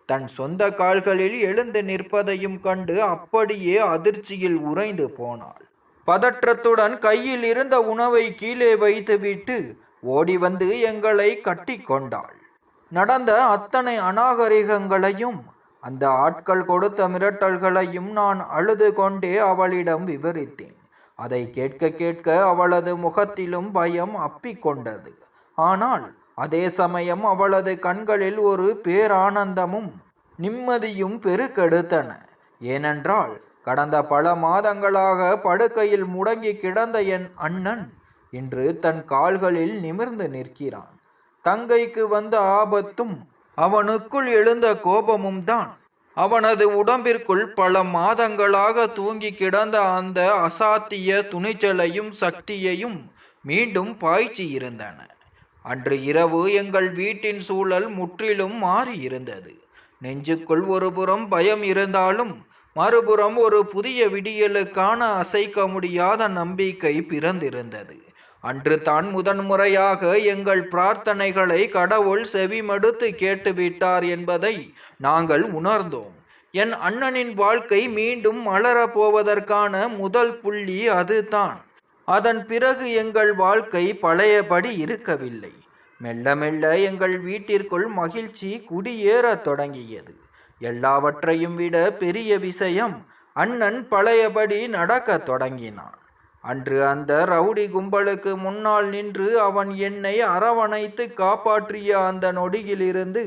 தன் சொந்த கால்களில் எழுந்து நிற்பதையும் கண்டு அப்படியே அதிர்ச்சியில் உறைந்து போனாள். பதற்றத்துடன் கையில் இருந்த உணவை கீழே வைத்துவிட்டு ஓடி வந்து எங்களை கட்டி கொண்டாள். நடந்த அத்தனை அநாகரிகங்களையும் அந்த ஆட்கள் கொடுத்த மிரட்டல்களையும் நான் அழுது கொண்டே அவளிடம் விவரித்தேன். அதை கேட்க கேட்க அவளது முகத்திலும் பயம் அப்பிக்கொண்டது. ஆனால் அதே சமயம் அவளது கண்களில் ஒரு பேரானந்தமும் நிம்மதியும் பெருக்கெடுத்தன. ஏனென்றால் கடந்த பல மாதங்களாக படுக்கையில் முடங்கி கிடந்த என் அண்ணன் இன்று தன் கால்களில் நிமிர்ந்து நிற்கிறான். தங்கைக்கு வந்த ஆபத்தும் அவனுக்குள் எழுந்த கோபமும் தான் அவனது உடம்பிற்குள் பல மாதங்களாக தூங்கி கிடந்த அந்த அசாத்திய துணிச்சலையும் சக்தியையும் மீண்டும் பாய்ச்சி இருந்தன. அன்று இரவு எங்கள் வீட்டின் சூழல் முற்றிலும் மாறி இருந்தது. நெஞ்சுக்குள் ஒரு புறம் பயம் இருந்தாலும் மறுபுறம் ஒரு புதிய விடியலுக்கான அசைக்க முடியாத நம்பிக்கை பிறந்திருந்தது. அன்று தான் முதன்முறையாக எங்கள் பிரார்த்தனைகளை கடவுள் செவிமடுத்து கேட்டுவிட்டார் என்பதை நாங்கள் உணர்ந்தோம். என் அண்ணனின் வாழ்க்கை மீண்டும் மலரப் போவதற்கான முதல் புள்ளி அதுதான். அதன் பிறகு எங்கள் வாழ்க்கை பழையபடி இருக்கவில்லை. மெல்ல மெல்ல எங்கள் வீட்டிற்குள் மகிழ்ச்சி குடியேறத் தொடங்கியது. எல்லாவற்றையும் விட பெரிய விஷயம், அண்ணன் பழையபடி நடக்கத் தொடங்கினான். அன்று அந்த ரவுடி கும்பலுக்கு முன்னால் நின்று அவன் என்னை அரவணைத்து காப்பாற்றிய அந்த நொடியிலிருந்து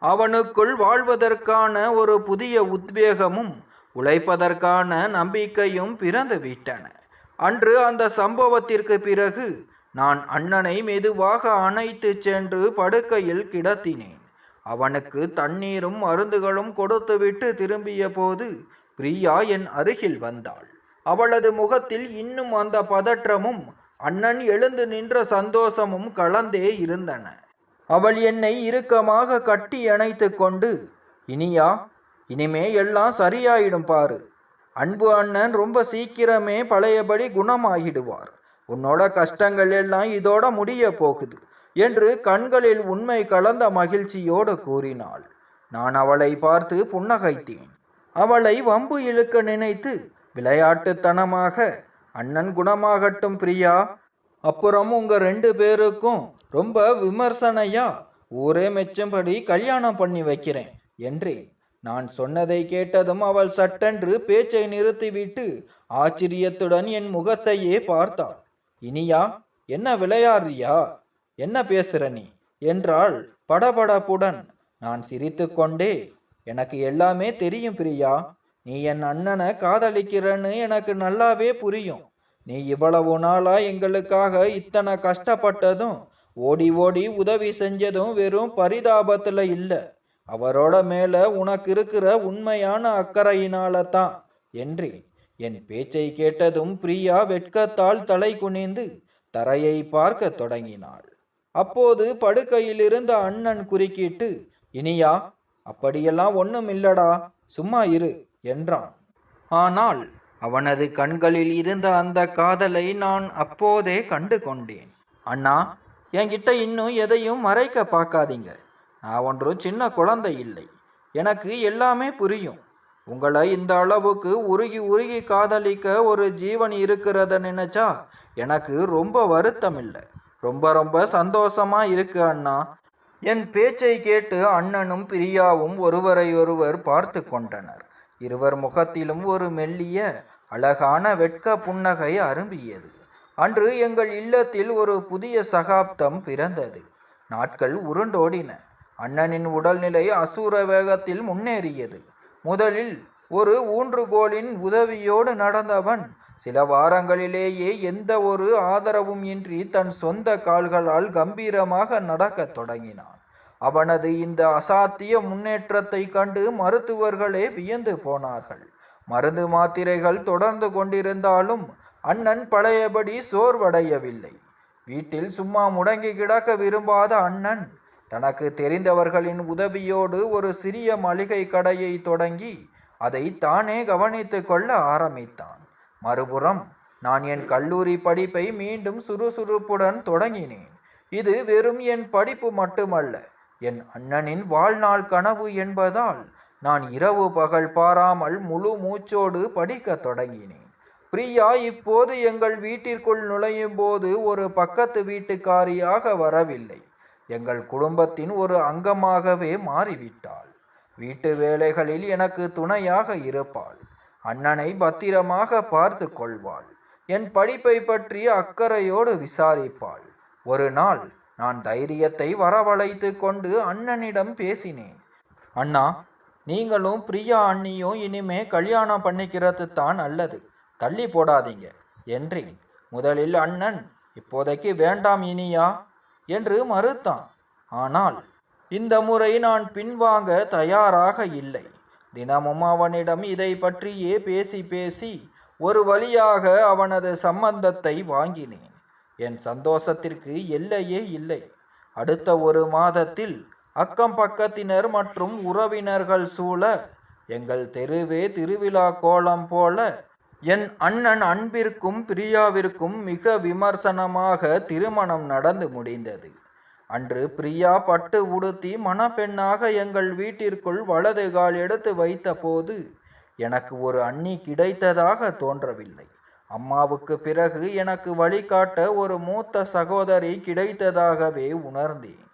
அவனுக்குள் வாழ்வதற்கான ஒரு புதிய உத்வேகமும் உழைப்பதற்கான நம்பிக்கையும் பிறந்து விட்டன. அன்று அந்த சம்பவத்திற்கு பிறகு நான் அண்ணனை மெதுவாக அணைத்து சென்று படுக்கையில் கிடத்தினேன். அவனுக்கு தண்ணீரும் மருந்துகளும் கொடுத்துவிட்டு திரும்பிய போது பிரியா என் அருகில் வந்தாள். அவளது முகத்தில் இன்னும் அந்த பதற்றமும் அண்ணன் எழுந்து நின்ற சந்தோஷமும் கலந்தே இருந்தன. அவள் என்னை இறுக்கமாக கட்டி அணைத்து கொண்டு, இனியா, இனிமே எல்லாம் சரியாயிடும் பாரு. அன்பு அண்ணன் ரொம்ப சீக்கிரமே பழையபடி குணமாகிடுவார். உன்னோட கஷ்டங்கள் எல்லாம் இதோட முடிய போகுது என்று கண்களில் உண்மை கலந்த மகிழ்ச்சியோடு கூறினாள். நான் அவளை பார்த்து புன்னகைத்தேன். அவளை வம்பு இழுக்க நினைத்து விளையாட்டுத்தனமாக, அண்ணன் குணமாகட்டும் பிரியா, அப்புறம் உங்க 2 பேருக்கும் ரொம்ப விமர்சனையா ஊரே மெச்சும்படி கல்யாணம் பண்ணி வைக்கிறேன் என்றேன். நான் சொன்னதை கேட்டதும் அவள் சட்டென்று பேச்சை நிறுத்திவிட்டு ஆச்சரியத்துடன் என் முகத்தையே பார்த்தாள். இனியா, என்ன விளையாடுறியா? என்ன பேசுற நீ என்றாள் படபடப்புடன். நான் சிரித்து கொண்டே, எனக்கு எல்லாமே தெரியும் பிரியா. நீ என் அண்ணனை காதலிக்கிறன்னு எனக்கு நல்லாவே புரியும். நீ இவ்வளவு நாளா எங்களுக்காக இத்தனை கஷ்டப்பட்டதும் ஓடி ஓடி உதவி செஞ்சதும் வெறும் பரிதாபத்துல இல்ல, அவரோட மேல உனக்கு இருக்கிற உண்மையான அக்கறையினால தான் என்றேன். என் பேச்சை கேட்டதும் பிரியா வெட்கத்தால் தலை குனிந்து தரையை பார்க்க தொடங்கினாள். அப்போது படுக்கையில் இருந்த அண்ணன் குறுக்கிட்டு, இனியா, அப்படியெல்லாம் ஒன்றும் இல்லடா, சும்மா இரு என்றான். ஆனால் அவனது கண்களில் இருந்த அந்த காதலை நான் அப்போதே கண்டு கொண்டேன். அண்ணா, என்கிட்ட இன்னும் எதையும் மறைக்க பார்க்காதீங்க. நான் ஒன்றும் சின்ன குழந்தை இல்லை. எனக்கு எல்லாமே புரியும். உங்களை இந்த அளவுக்கு உருகி உருகி காதலிக்க ஒரு ஜீவன் இருக்கிறத நினைச்சா எனக்கு ரொம்ப வருத்தம் இல்லை, ரொம்ப ரொம்ப சந்தோஷமா இருக்கு அண்ணா. என் பேச்சை கேட்டு அண்ணனும் பிரியாவும் ஒருவரை ஒருவர் பார்த்து கொண்டனர். இருவர் முகத்திலும் ஒரு மெல்லிய அழகான வெட்க புன்னகை அரும்பியது. அன்று எங்கள் இல்லத்தில் ஒரு புதிய சகாப்தம் பிறந்தது. நாட்கள் உருண்டோடின. அண்ணனின் உடல்நிலை அசூர வேகத்தில் முன்னேறியது. முதலில் ஒரு ஊன்றுகோலின் உதவியோடு நடந்தவன் சில வாரங்களிலேயே எந்த ஒரு ஆதரவும் இன்றி தன் சொந்த கால்களால் கம்பீரமாக நடக்கத் தொடங்கினான். அவனது இந்த அசாத்திய முன்னேற்றத்தை கண்டு மருத்துவர்களே வியந்து போனார்கள். மருந்து மாத்திரைகள் தொடர்ந்து கொண்டிருந்தாலும் அண்ணன் பழையபடி சோர்வடையவில்லை. வீட்டில் சும்மா முடங்கி கிடக்க விரும்பாத அண்ணன் தனக்கு தெரிந்தவர்களின் உதவியோடு ஒரு சிறிய மளிகை கடையை தொடங்கி அதை தானே கவனித்து கொள்ள ஆரம்பித்தான். மறுபுறம் நான் என் கல்லூரி படிப்பை மீண்டும் சுறுசுறுப்புடன் தொடங்கினேன். இது வெறும் என் படிப்பு மட்டுமல்ல, என் அண்ணனின் வாழ்நாள் கனவு என்பதால் நான் இரவு பகல் பாராமல் முழு மூச்சோடு படிக்க தொடங்கினேன். பிரியா இப்போது எங்கள் வீட்டிற்குள் நுழையும் போது ஒரு பக்கத்து வீட்டுக்காரியாக வரவில்லை, எங்கள் குடும்பத்தின் ஒரு அங்கமாகவே மாறிவிட்டாள். வீட்டு வேலைகளில் எனக்கு துணையாக இருப்பாள், அண்ணனை பத்திரமாக பார்த்து கொள்வாள், என் படிப்பை பற்றி அக்கறையோடு விசாரிப்பாள். ஒரு நாள் நான் தைரியத்தை வரவழைத்து கொண்டு அண்ணனிடம் பேசினேன். அண்ணா, நீங்களும் பிரியா அண்ணியும் இனிமே கல்யாணம் பண்ணிக்கிறது தான் நல்லது, தள்ளி போடாதீங்க என்றேன். முதலில் அண்ணன் இப்போதைக்கு வேண்டாம் இனியா என்று மறுத்தான். ஆனால் இந்த முறை நான் பின்வாங்க தயாராக இல்லை. தினமும் அவனிடம் இதை பற்றியே பேசி பேசி ஒரு வழியாக அவனது சம்பந்தத்தை வாங்கினேன். என் சந்தோஷத்திற்கு எல்லையே இல்லை. அடுத்த ஒரு மாதத்தில் அக்கம் பக்கத்தினர் மற்றும் உறவினர்கள் சூழ எங்கள் தெருவே திருவிழா கோலம் போல என் அண்ணன் அன்பிற்கும் பிரியாவிற்கும் மிக விமர்சனமாக திருமணம் நடந்து முடிந்தது. அன்று பிரியா பட்டு உடுத்தி மணப்பெண்ணாக எங்கள் வீட்டிற்குள் வலது கால் எடுத்து வைத்த போது எனக்கு ஒரு அண்ணி கிடைத்ததாக தோன்றவில்லை. அம்மாவுக்கு பிறகு எனக்கு வழிகாட்ட ஒரு மூத்த சகோதரி கிடைத்ததாகவே உணர்ந்தேன்.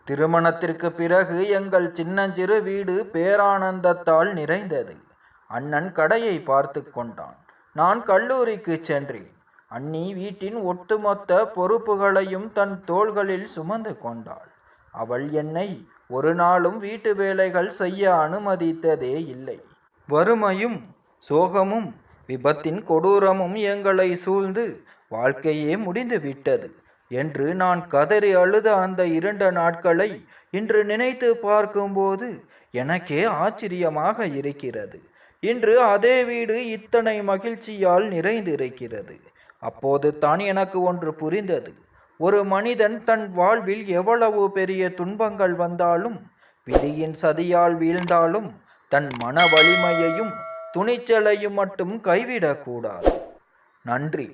திருமணத்திற்கு பிறகு எங்கள் சின்னஞ்சிறு வீடு பேரானந்தத்தால் நிறைந்தது. அண்ணன் கடையை பார்த்து கொண்டான், நான் கல்லூரிக்கு சென்றேன். அண்ணி வீட்டின் ஒட்டுமொத்த பொறுப்புகளையும் தன் தோள்களில் சுமந்து கொண்டாள். அவள் என்னை ஒரு நாளும் வீட்டு வேலைகள் செய்ய அனுமதித்ததே இல்லை. வறுமையும் சோகமும் விபத்தின் கொடூரமும் எங்களை சூழ்ந்து வாழ்க்கையே முடிந்து விட்டது என்று நான் கதறி அழுத அந்த 2 நாட்களை இன்று நினைத்து பார்க்கும்போது எனக்கே ஆச்சரியமாக இருக்கிறது. இன்று அதே வீடு இத்தனை மகிழ்ச்சியால் நிறைந்திருக்கிறது. அப்போது தான் எனக்கு ஒன்று புரிந்தது. ஒரு மனிதன் தன் வாழ்வில் எவ்வளவு பெரிய துன்பங்கள் வந்தாலும், விதியின் சதியால் வீழ்ந்தாலும், தன் மன வலிமையையும் துணிச்சலையும் மட்டும் கைவிடக்கூடாது. நன்றி.